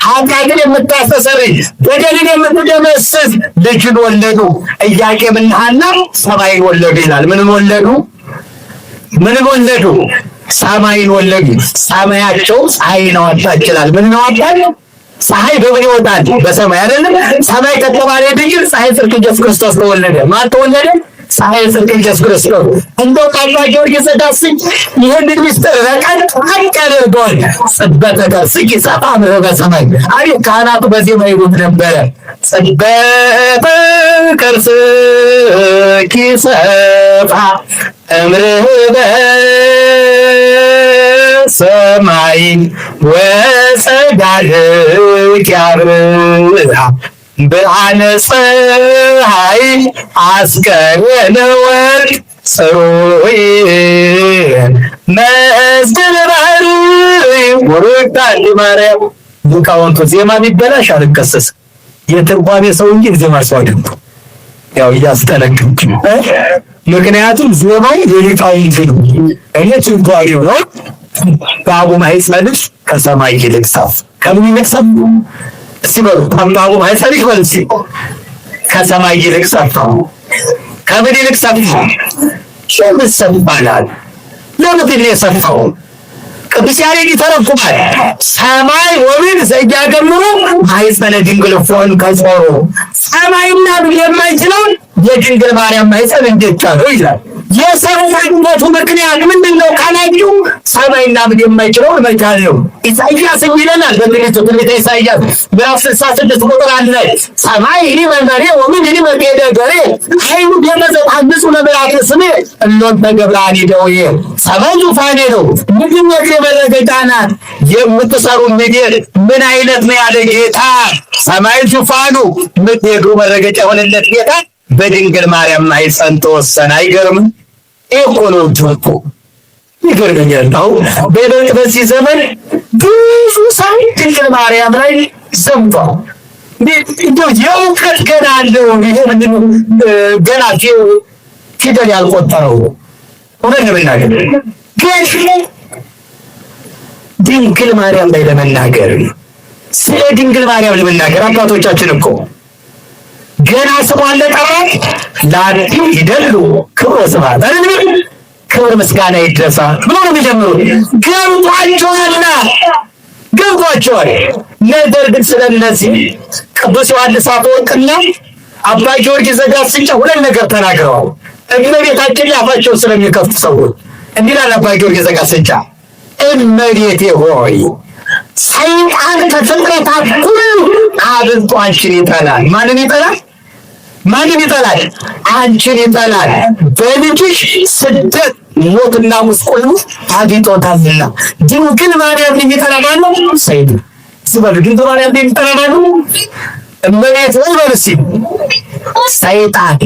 ኃጢአትን የምታስተሰርይ በደልን የምትደመስስ ልጅን ወለዱ። ኢያቄምና ሐና ሰማይን ወለዱ ይላል። ምንን ወለዱ? ሰማይን ወለዱ። ሰማያቸው ፀሐይን አወጣች ይላል። ምን አወጣች? ፀሐይ በምን ይወጣል? በሰማይ አይደለም። ሰማይ ከተባለ ድንግል ፀሐይ ጽድቅ ኢየሱስ ክርስቶስ ተወለደ። ማን ተወለደ? ፀሐይ ጽድቅ ኢየሱስ ክርስቶስ። እንደው አባ ጊዮርጊስ ዘጋስኝ ይህንን ምስጢር ረቀቅ ያደርገዋል። ጽበተ ከርስኪ ሰፋ ምሕረተ በሰማይ አቤት ካህናቱ በዜማ ይሉት ነበረ። ጽበተ ከርስኪ ሰፋ እምርህበ ሰማይ ወጸዳልቅ ያብርሃ ብርሃነ ፀሐይ አስቀረነ ወርቅ ጽሩይ መስቀል ባህር ወርቅ ማርያም። ሊቃውንቱ ዜማ ቢበላሽ አልከሰስም። የትርጓሜ ሰው እንጂ ዜማ ሰው አይደለም። ያው እያስጠነቅቅ ምክንያቱም ዜማው የሊቃውንት ነው። እኔ ትርጓሜው ነው። በአቡ ማኅፀንሽ ከሰማይ ይልቅ ሰፋ። ከምን ይልቅ ሰፋ? እስቲ በሉ በአቡ ማኅፀንሽ በሉ እስቲ። ከሰማይ ይልቅ ሰፋ። ከምን ይልቅ ሰፋ? ለምን ሰፋላል? ለምንድን ነው የሰፋው? ቅዱስ ያሬድ ይተረጉማል። ሰማይ ወምድር ዘኢያገምሩ ማኅፀነ ድንግል እፎን ከጾሩ። ሰማይና ምድር የማይችለውን የድንግል ማርያም ማኅፀን እንዴት ቻለው ይላል። የሰማይነቱ ምክንያት ምንድን ነው ካላችሁ፣ ሰማይና ምድር የማይችለውን መቻል ነው። ኢሳይያስ ይለናል በትንቢተ ኢሳይያስ ምዕራፍ 66 ቁጥር 1 ላይ ሰማይ ሊመመሬ ወምድር ሊመቄደ ገሬ አይሁድ የመዘጣንጹ ለመላክ ስሜ እሎን ተገብራን ይደውዬ። ሰማይ ዙፋኔ ነው፣ ምድር ወግሬ መረገጫ ናት። የምትሰሩ ምድር ምን አይነት ነው ያለ ጌታ። ሰማይ ዙፋኑ ምድር የእግሩ መረገጫ የሆነለት ጌታ በድንግል ማርያም ማኅፀን ተወሰነ። አይገርምም? እኮ ነው እኮ ይገርመኛል። በዚህ ዘመን ብዙ ሰው ድንግል ማርያም ላይ ዘምቷል። እንደው የእውቀት ገና አለው። ይሄ ምንድን ነው? ገና ፊደል ያልቆጠረው እውነት ለመናገር ግን ድንግል ማርያም ላይ ለመናገር ስለ ድንግል ማርያም ለመናገር አባቶቻችን እኮ ገና ስሟን ለጠራት ላቲ ይደሉ ክብረ ስብሐት አይደል? ክብር ምስጋና ይድረሳ ብሎ ነው የሚጀምሩት። ገብቷቸዋል። ነገር ግን ስለነዚህ ቅዱስ ዮሐንስ አፈወርቅና አባ ጊዮርጊስ ዘጋስጫ ሁለት ነገር ተናግረዋል። እመቤታችን አፋቸውን ስለሚከፍቱ ሰዎች እንዲህ ይላል አባ ጊዮርጊስ ዘጋስጫ፣ እመቤቴ ሆይ ሰይጣን ከፍጥረታት ሁሉ አብልጦ አንቺን ይጠላል። ማንን ይጠላል? አንቺን ይጠላል። በልጅሽ ስደት ሞትና ሙስቁል አግኝቶታልና። ድንግል ማርያም የሚጠላ ማን ነው? ሰይጣን። ሲበሉ ድንግል ማርያም የሚጠላ ማን ነው? እመቤት ወይ በርሲ ሰይጣን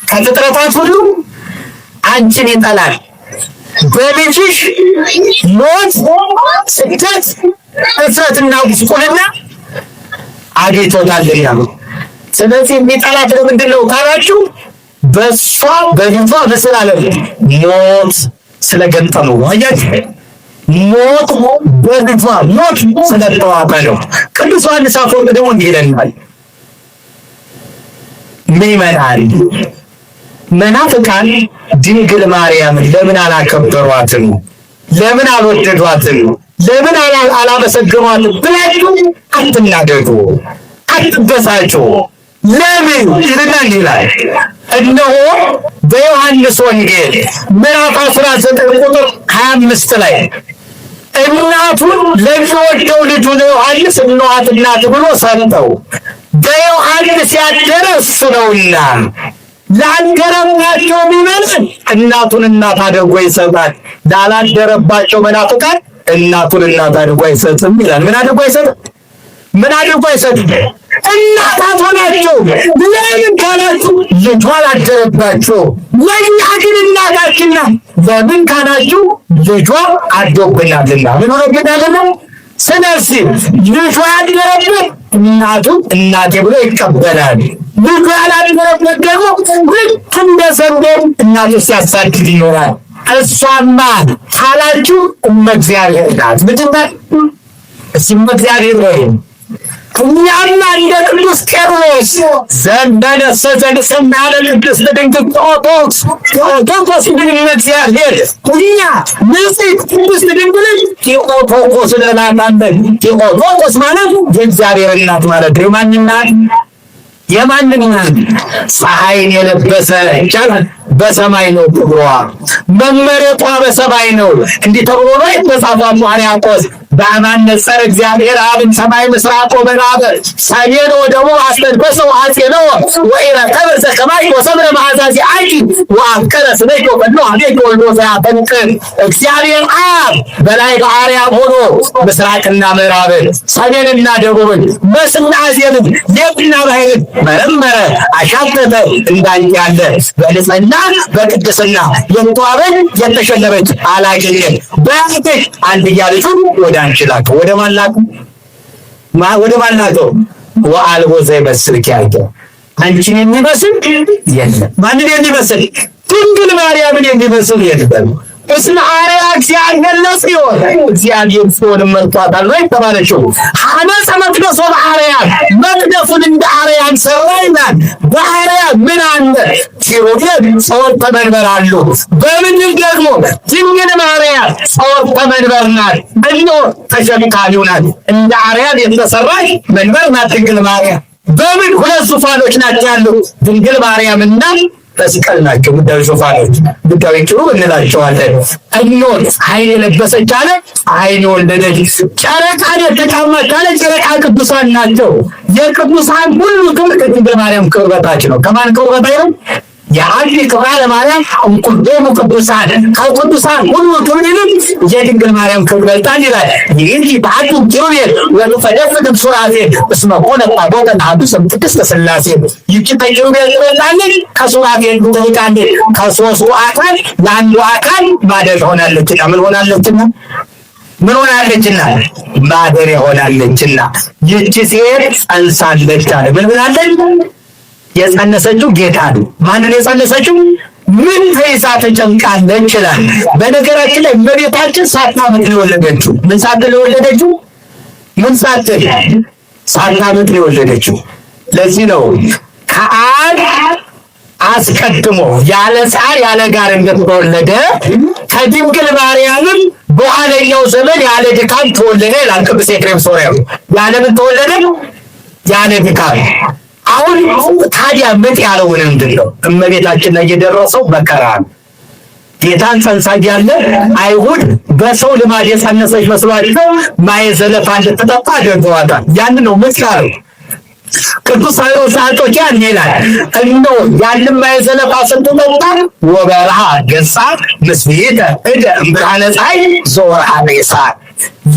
ከፍጥረታት ሁሉ አንቺን ይጠላል። በልጅሽ ሞት፣ ስደት፣ እፍረትና ጉስቁልና አግኝቶታልና። ስለዚህ የሚጠላት ለምንድን ነው ካላችሁ፣ በሷ በልጇ ምስል አለ ሞት ስለገጠመው። አያችሁ፣ ሞት በልጇ ሞት ስለተዋጠ ነው። ቅዱስ ዮሐንስ አፈወርቅ ደግሞ እንዲህ ይለናል፣ ምእመናን መናፍቃን ድንግል ማርያምን ለምን አላከበሯትም? ለምን አልወደዷትም? ለምን አላመሰገኗትም ብላችሁ አትናደዱ፣ አትበሳጩ። ለምን ይላል? እነሆ በዮሐንስ ወንጌል ምዕራፍ 19 ቁጥር 25 ላይ እናቱን ለሚወደው ልጁ ለዮሐንስ እነኋት እናት ብሎ ሰጠው። በዮሐንስ ያደረ እሱ ነውና ላደረባቸው ምዕመናን እናቱን እናት አድርጎ ይሰጣል። ላላደረባቸው መናፍቃን እናቱን እናት አድርጎ አይሰጥም ይላል። ምን አድርጎ አይሰጥም? ምን አድርጎ አይሰጥም? እናት ሆናቸው። ለምን ካላችሁ ልጇ አላደረባቸው። ለእኛ ግን እናታችን ናት። ለምን ካላችሁ ልጇ አድሮብናልና። ምን ሆኖብናልና? ስለዚህ ልጇ ያደረበት እናቱ እናቴ ብሎ ይቀበላል። ልጇ ያላደረበት ደግሞ ልክ እንደ ሰዶም እናቱ ሲያሳድድ ይኖራል። እሷማ ካላችሁ እግዚአብሔር ናት። ምንድን ናት? እሱም እግዚአብሔር ነው። እኛማ እንደ ቅዱስ ቄርሎስ ዘመነ ሰዘንስም ያለ ቅድስት ድንግል ቴዎቶኮስ ድንግል እግዚአብሔር እኛ ንጽሕት ቅድስት ድንግልን ቴዎቶኮስ እንላታለን። ቴዎቶኮስ ማለት የእግዚአብሔር እናት ማለት ነው። የማንን እናት? ፀሐይን የለበሰ ይቻላል በሰማይ ነው ክብሯ፣ መመረጧ በሰማይ ነው። እንዲህ ተብሎ ነው የተጻፈው ሕርያቆስ በአማን ነጸረ እግዚአብሔር አብን ሰማይ ምስራቆ በናበ ሰሜን ወደቡብ አስተንፈሰው አጼነው ወኢረከበ ዘከማይ ወሰብረ መዓዛዚ አጂ ወአፍቀረ ስነጆ በኖ አቤት ወልዶ ዘያፈንቅር እግዚአብሔር አብ በላይ በአርያም ሆኖ ምስራቅና ምዕራብን ሰሜንና ደቡብን በስናዜምን ሌትና ባሕርን መረመረ አሻተተ። እንዳንተ ያለ በንጽሕና በቅድስና የተዋበች የተሸለመች አላገኘም። በያትህ አንድያ ልጁን ወደ አንቺ ላከው። ወደ ማን ላከው? ወደ ማን ላከው? ወአልቦ ዘይመስልኪ ያለው አንቺን የሚመስል የለም። ማንን የሚመስል? ድንግል ማርያምን የሚመስል የለም። እስመ አርያ እግዚአብሔር ለጽዮን እግዚአብሔር ጽዮንን መርጧታል ነው የተባለችው። ሐመፀ መቅደሶ በአርያም መቅደሱን እንደ አርያም ሰራ ይላል። በአርያም ምን አለ? ኪሩቤል ጸወርተ መንበር አሉ። በምድር ደግሞ ድንግል ማርያም ጸወርተ መንበር ናት። እነሆ ተሸካሚው ናት። እንደ አርያም የተሰራች መንበር ናት ድንግል ማርያም። በምን ሁለት ዙፋኖች ናቸው ያሉት? ድንግል ማርያምና መስቀል ናቸው። ጉዳዩ ዙፋኖች ጉዳዩ ኪሩብ እንላቸዋለን። እነሆ ፀሐይን የለበሰች አለ ፀሐይን የወለደች፣ ጨረቃን የተጫማች አለ ጨረቃ ቅዱሳን ናቸው። የቅዱሳን ሁሉ ክብር ከድንግል ማርያም ክብር በታች ነው። ከማን ክብር በታች ነው? የአንድ ክብራ ለማርያም እንቁልዶሙ ቅዱሳን ከቅዱሳን ሁሉ ክብር ይልቅ የድንግል ማርያም ክብር ይበልጣል ይላል። ይህን በአዱ ኪሩቤል ወፈደፍድም ሱራፌል እስመ ኮነ ታቦተ አሐዱ ቅድስተ ሥላሴ ይህች ከኪሩቤል ትበልጣለች፣ ከሱራፌል ትበልጣለች። ከሦስቱ አካል ለአንዱ አካል ማደሪያ ሆናለችና ምን ሆናለችና? ምን ሆናለችና? ማደሪያ ሆናለችና። ይህች ሴት ጸንሳለች አለ። ምን ብላለች? የጸነሰችው ጌታ ነው። ማንን የጸነሰችው? ምን ተይዛ ተጨንቃለች ይችላል። በነገራችን ላይ እመቤታችን ሳታምጥ ነው የወለደችው። ምን ሳትል የወለደችው? ምን ሳትል? ሳታምጥ ነው የወለደችው። ለዚህ ነው ከአብ አስቀድሞ ያለ ጻር ያለ ጋር እንደተወለደ ከድንግል ማርያምም በኋለኛው ዘመን ያለ ድካም ተወለደ ይላል ቅዱስ ኤፍሬም ሶርያዊ። ያለ ምን ተወለደ? ያለ ድካም። አሁን ታዲያ ምጥ ያለው ምንድን ነው? እመቤታችን ላይ የደረሰው መከራ ነው። ጌታን ጸንሳ እያለ አይሁድ በሰው ልማድ የጸነሰች መስሏቸው ማየ ዘለፋ እንድትጠጣ አድርገዋታል። ያን ነው ምጥ ያለው። ቅዱስ ጳውሎስ አንጾኪያ ይላል እነሆ ያንን ማየ ዘለፋ ስትጠጣ ወበረሃ ገጻ ምስቢተ እደ እምብርሃነ ፀሐይ ዘወርሃ ሜሳር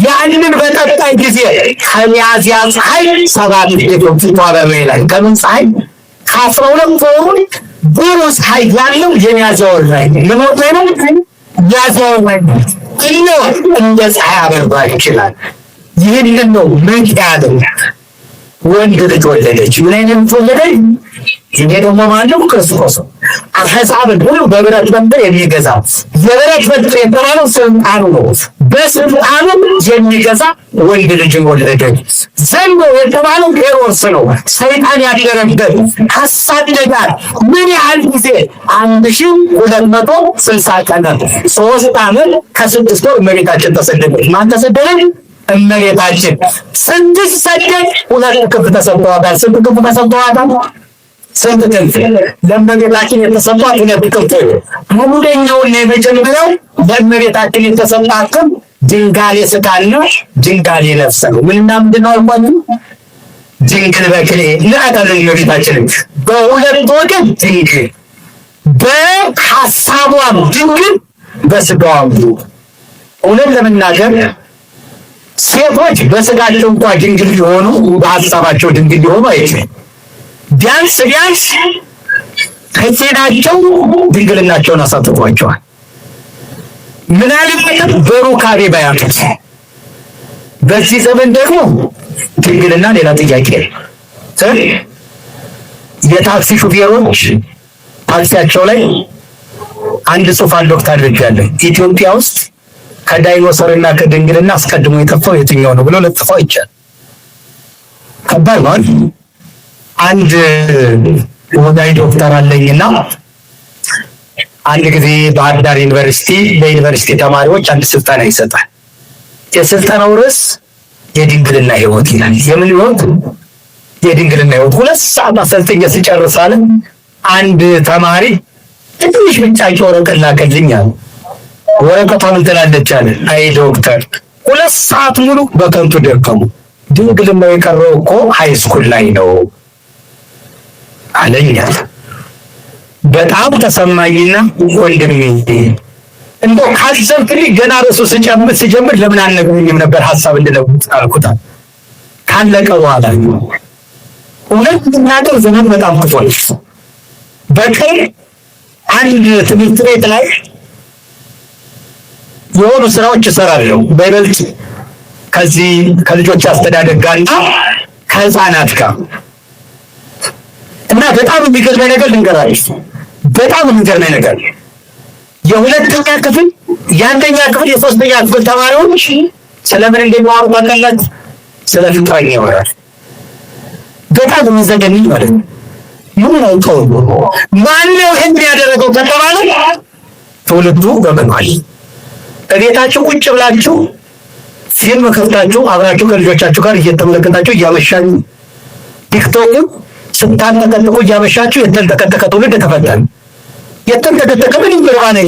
ያንን በጠጣኝ ጊዜ ከሚያዝያ ፀሐይ 7 ፊቶች ተዋበረ ይላል። ከምን ፀሐይ? ከ12 ወሩ ብሩ ፀሐይ ያለው የሚያዝያ ወር ላይ ምን ወር ነው? ሚያዝያ ወር ነው። እንደ ፀሐይ አበራ ይችላል። ይህንን ነው ምን ያለው? ወንድ ልጅ ወለደች። ምን አይነት ወለደች? ይሄ ደግሞ ማነው? ክርስቶስ። አሕዛብን ሁሉ በብረት በትር የሚገዛ የብረት በትር የተባለው ስልጣኑ ነው። በስልጣኑ የሚገዛ ወንድ ልጅን ወለደች። ዘንዶ የተባለው ሄሮድስ ነው። ሰይጣን ያደረበት አሳደዳት። ምን ያህል ጊዜ? 1260 ቀናት 3 ዓመት ከ6 ወር እመቤታችን ተሰደደች። ማን ተሰደደች? እመቤታችን። ስትሰደድ 2 ክንፍ ተሰጥተዋታል። ስንት ክንፍ ተሰጥተዋታል? ስንት ክንፍ? ለእመቤታችን የተሰጧት 2 ክንፍ። አንደኛውና የመጀመሪያው ለእመቤታችን የተሰጣት ክንፍ ድንጋሌ ሥጋና ድንጋሌ ነፍስ ነው። ምንና ምንድን ነው አልኳችሁ? ድንግል በክሌ እናታለን እመቤታችን በሁለት ወገን ድንግል በሐሳቧም ድንግል በስጋዋም ድንግል። እውነት ለመናገር ሴቶች በስጋቸው እንኳ ድንግል ሊሆኑ በሐሳባቸው ድንግል ሊሆኑ አይችሉም። ቢያንስ ከሴናቸው ድንግልናቸውን አሳጥቷቸዋል። ምናልባትም በሩካቤ ባያቱት። በዚህ ዘመን ደግሞ ድንግልና ሌላ ጥያቄ ነው። የታክሲ ሹፌሮች ታክሲያቸው ላይ አንድ ጽሑፍ አለወቅት አድርጋለሁ። ኢትዮጵያ ውስጥ ከዳይኖሰርና ከድንግልና አስቀድሞ የጠፋው የትኛው ነው ብሎ ለጥፈው ይቻላል። ከባድ ነው። አንድ ወዳጅ ዶክተር አለኝና አንድ ጊዜ ባህር ዳር ዩኒቨርሲቲ ለዩኒቨርሲቲ ተማሪዎች አንድ ስልጠና ይሰጣል። የስልጠናው ርዕስ የድንግልና ሕይወት ይላል። የምን ሕይወት? የድንግልና ሕይወት። 2 ሰዓት አሰልጥኜ ስጨርስ አለ አንድ ተማሪ ትንሽ ብቻ ወረቀት ላከልኝ አለ። ወረቀቷ ምን ትላለች አለ። አይ ዶክተር 2 ሰዓት ሙሉ በከንቱ ደከሙ። ድንግልና የቀረው እኮ ሃይስኩል ላይ ነው አለኝ። በጣም ተሰማኝና ወንድሜ እንደው ካሰብክልኝ ገና ርዕሱ ስጀምር ለምን አልነግረኝም ነበር ሀሳብ እንድለውጥ አልኩት። ካለቀ በኋላ እውነት ምናገር ዘመን በጣም ክፏል። በቀን አንድ ትምህርት ቤት ላይ የሆኑ ስራዎች እሰራለሁ። በይበልጥ ከዚህ ከልጆች አስተዳደግ ጋርና ከህፃናት ጋር እና በጣም የሚገርመኝ ነገር ልንገራችሁ። በጣም የሚገርመኝ ነገር የሁለተኛ ክፍል የአንደኛ ክፍል የሶስተኛ ክፍል ተማሪዎች ስለምን እንደሚማሩ ታውቃላችሁ? ስለ ፍቅረኛ ያወራል። በጣም የሚዘገኝ ማለት ነው። ምን አይተው ማነው ይሄን ያደረገው ከተባለ ትውልዱ በመኗል። እቤታችሁ ቁጭ ብላችሁ ፊልም ከፍታችሁ አብራችሁ ከልጆቻችሁ ጋር እየተመለከታችሁ እያመሻችሁ ቲክቶክን ስታንተከተኩ እያመሻችሁ የተንተከተከ ትውልድ ተፈጠረ። የተንተከተከ ምን ይብራነ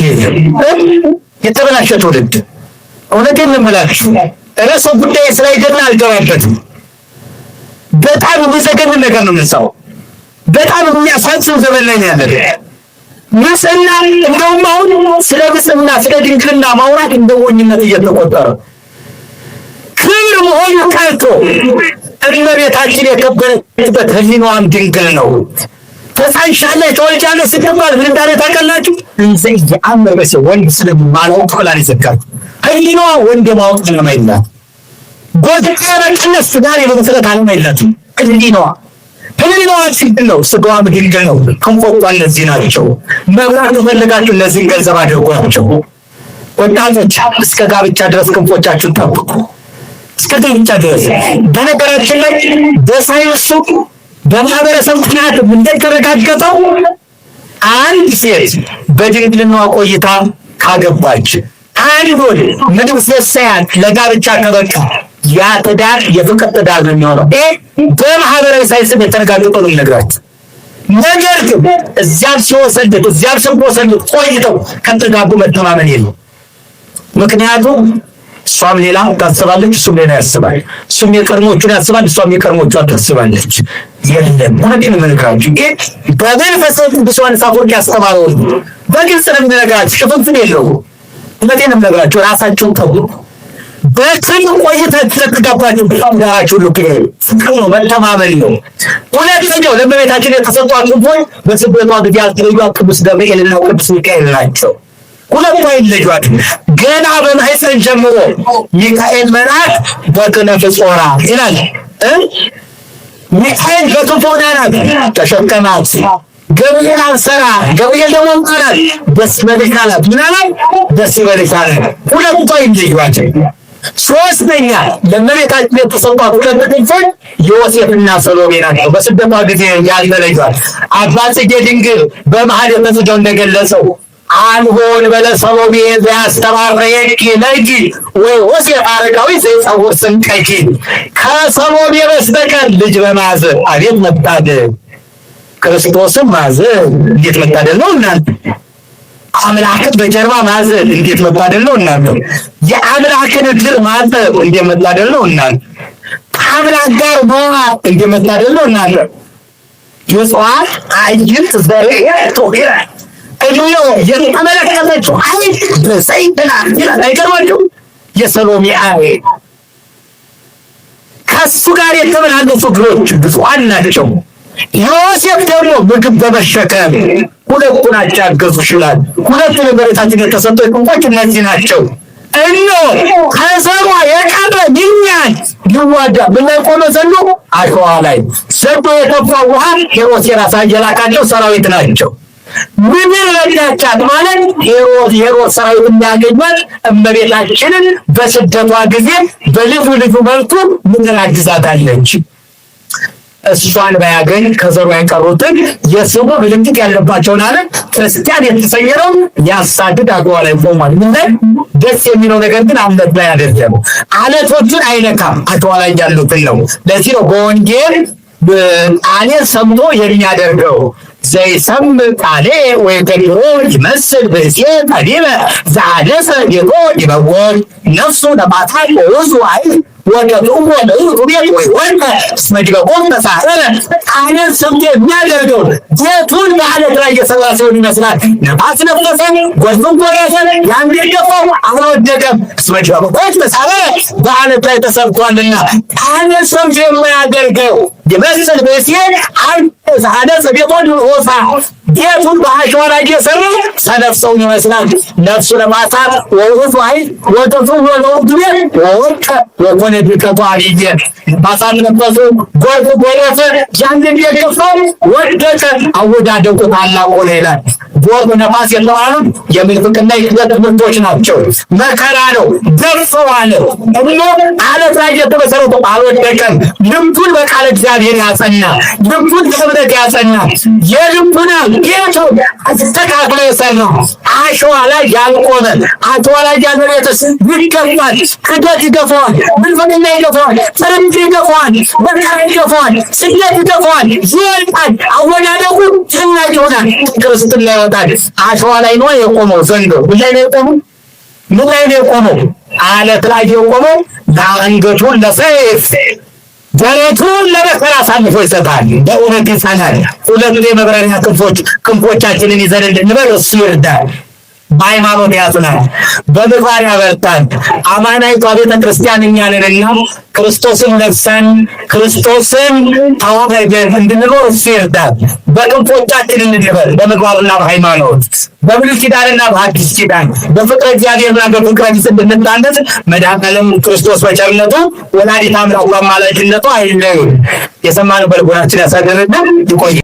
የተበላሸ ትውልድ። እውነቴን ልምላችሁ ርዕሰ ጉዳይ ስላይደና አልገባበትም። በጣም የሚዘገን ነገር ነው የምንሰማው። በጣም የሚያሳዝን ዘመን ላይ ያለ ንጽሕና። እንደውም አሁን ስለ ንጽሕና ስለ ድንግልና ማውራት እንደ ሞኝነት እየተቆጠረ ክብር መሆኑ ቀርቶ እመቤታችን የከበረችበት ሕሊናዋም ድንግል ነው። ተጸንሻለሽ ትወልጃለሽ ስትባል ምን እንዳለ ታውቃላችሁ? እየአመበሰ ወንድ ስለማላውቅ ብላ ይዘጋል። ሕሊናዋ ወንድ የማወቅ ዓላማ የላት። በተቀረቅነት ጋር የመሰረት ዓላማ የላትም። ሕሊናዋ ድንግል ነው። ስጋዋም ድንግል ነው። ክንፎቿ እነዚህ ናቸው። መብራት ከፈለጋችሁ እነዚህን ገንዘብ አድርጓቸው። ወጣቶች እስከ ጋብቻ ድረስ ክንፎቻችሁን ጠብቁ። እስከ ጋብቻ ድረስ። በነገራችን ላይ በሳይንሱ በማህበረሰብ ጥናት እንደተረጋገጠው አንድ ሴት በድንግልናዋ ቆይታ ካገባች አንድ ወንድ ምንም ሳያንስ ለጋብቻ ከበቃ ያ ትዳር የፍቅር ትዳር ነው የሚሆነው። በማህበራዊ ሳይንስ የተረጋገጠው ነው የምነግራችሁ። ነገር ግን እዚያም ሲወሰድ ቆይተው ከተጋቡ መተማመን የለም። ምክንያቱም እሷም ሌላ ታስባለች፣ እሱም ሌላ ያስባል። እሱም የቀድሞቹን ያስባል፣ እሷም የቀድሞቿን ታስባለች። የለም ወንድም ምንካችሁ በመንፈስ ቅዱስ ዮሐንስ አፈወርቅ ያስተማረው በግልጽ ነው የምነግራችሁ። ሽፍንፍን የለውም። እውነቴን ነው የምነግራችሁ። ራሳችሁን ጠብቁ። በክን ቆይታችሁ ተጋባችሁ ዳራችሁ ሁሉ ፍቅር ነው፣ መተማመን ነው። ሁለተኛው ለእመቤታችን የተሰጡ ክንፎች በስደቷ ጊዜ ያልተለዩት ቅዱስ ገብርኤልና ቅዱስ ሚካኤል ናቸው። ሁለቱ አይለዩአትም። ገና በማኅፀን ጀምሮ ሚካኤል መልአክ በክነፍ ጾራ ይላል። ሚካኤል በክንፉ ናት ተሸከማት። ገብርኤል አንሰራ፣ ገብርኤል ደግሞ ማለት ደስ ይበልሽ አላት። ምን አላት? ደስ ይበልሽ አላት። ሁለቱ አይለዩአትም። ሶስተኛ ለእመቤታችን የተሰጧት ሁለት ክንፎች ዮሴፍና ሰሎሜ ናቸው። በስደቷ ጊዜ ያልተለዩአት አባ ጽጌ ድንግል በመኃልየ መጽድው እንደገለጸው አንሆን በለ ሰሎሜ ዘያስተባረየኪ ለኪ ወዮሴፍ አረጋዊ ዘይጸውር ስንቀኪ። ከሰሎሜ በስተቀር ልጅ በማዘን አቤት መታደል! ክርስቶስም ማዘን እንዴት መታደል ነው እናንተ! አምላክን በጀርባ ማዘን እንዴት መታደል ነው እናንተ! የአምላክን እግር ማጠብ እንዴት መታደል ነው እናንተ! ከአምላክ ጋር መዋል እንዴት መታደል ነው እናንተ! የጽዋት አይት ዘርኤ ቶሄራ እድሜው የተመለከተችው አይን በሰይፍ ናት ይላል። አይገርማችሁም? የሰሎሜ አይን ከሱ ጋር የተመላለሱ እግሮች ብፁዓን ናቸው። ዮሴፍ ደግሞ ምግብ በመሸከም ሁለቱን አጫገዙ ይችላል። ሁለቱ በቤታችን የተሰጡ ክንፎች እነዚህ ናቸው። እነሆ ከዘሯ የቀረ ድንጋይ ሊዋጋ ምን ላይ ቆመ? ዘንዶ አሸዋ ላይ ዘንዶ የተፋ ውሃ ሄሮድስ የራሳ የላካቸው ሰራዊት ናቸው። ምድር ረዳቻት ማለት ሄሮድስ ሰራዊት እንዳያገኟት እመቤታችንን በስደቷ ጊዜ በልዩ ልዩ መልኩ ምድር አግዛታለች። እሷን ባያገኝ ከዘሩ የቀሩትን የስሙ ምልክት ያለባቸውን አለ ክርስቲያን የተሰየረው ያሳድድ አገዋ ላይ ቆሟል። ምን ላይ ደስ የሚለው ነገር ግን አለት ላይ አይደለም። አለቶችን አይነካም፣ አገዋ ላይ ያሉትን ነው። ለዚህ ነው በወንጌል ቃሌ ሰምቶ የሚያደርገው ዘይሰም ቃሌ ወይ ተግሮ ይመስል በዚህ ቀዲመ ዛደሰ ጌቶ ይበወል ነፍሱ ለማታል ወዙ አይ ወደሉም ቤት ወይ ወንከ ስመጅበቆም ተሳሰረ ቃሌን ሰምቶ የሚያደርገው ጌቱን በአለት ላይ እየሰራ ሲሆን ይመስላል። ነፋስ ነፈሰ፣ ጎርፍም ጎረፈ፣ ያን ደገፈው አልወደቀም። ስመጅበቆም ተሳሰረ በአለት ላይ ተሰርቷልና ቃሌን ሰምቶ የሚያደርገው ይመስል በዚህ ዛደሰ ጌቶ ሆሳ ጌቱን በአሸዋ ላይ እየሰራ ሰነፍሰውን ይመስላል። ነፍሱ ለማሳር ወውቱ አይ ወተቱ ወለውቱ ቤት ወወቀ ወኮነ ቢከቷ አብዬ ባሳን ነፈሱ ጎርፍ ጎረፈ ያን ደገፈው ወደቀ አወዳደቁ ታላቁ ሆነ ይላል። ጎርፍ ነፋስ የተባሉት የምንፍቅና የክህደት ምርቶች ናቸው። መከራ ነው፣ ደርሰዋል። እሞ አለት ላይ የተመሰረተው አልወደቀም። ልቡን በቃለ እግዚአብሔር ያጸና፣ ልቡን በእምነት ያጸና፣ የልቡን ጌቱ አስተካክሎ የሰራው አሸዋ ላይ ያልቆመ አሸዋ ላይ ያልመለጠስ ይገፋል፣ ክደት ይገፋዋል፣ ምንፍቅና ይገፋዋል፣ ጥርምት ይገፋዋል፣ መከራ ይገፋዋል፣ ስደት ይገፋዋል፣ ይወልቃል። አወዳደቁ ጭናቅ ይሆናል፣ ክርስትና ይወጣል። አሸዋ ላይ ነው የቆመው ዘንዶ። ምን ላይ ነው የቆመው? ምን ላይ ነው የቆመው? አለት ላይ የቆመው አንገቱን ለሰይፍ ደረቱን ለመከራ አሳልፎ ይሰጣል። በእውነት ይጸናል። ሁለቱ የመብረሪያ ክንፎቻችንን ይዘን እንድንበር እሱ ይርዳል። በሃይማኖት ያጽናል፣ በምግባር ያበርታል። አማናዊቷ ቤተ ክርስቲያን እኛ ነንና ክርስቶስን ለብሰን ክርስቶስን ተዋህደን እንድንኖር እሱ ይርዳል። በክንፎቻችን እንድንበር በምግባርና በሃይማኖት በብሉይ ኪዳንና በሐዲስ ኪዳን በፍቅረ እግዚአብሔርና በፍቅረ ቢጽ እንድንታነጽ መድኃኔዓለም ክርስቶስ በቸርነቱ ወላዲተ አምላክ በአማላጅነቱ አይለዩን። የሰማነው በልቦናችን ያሳድርብን። ይቆይ።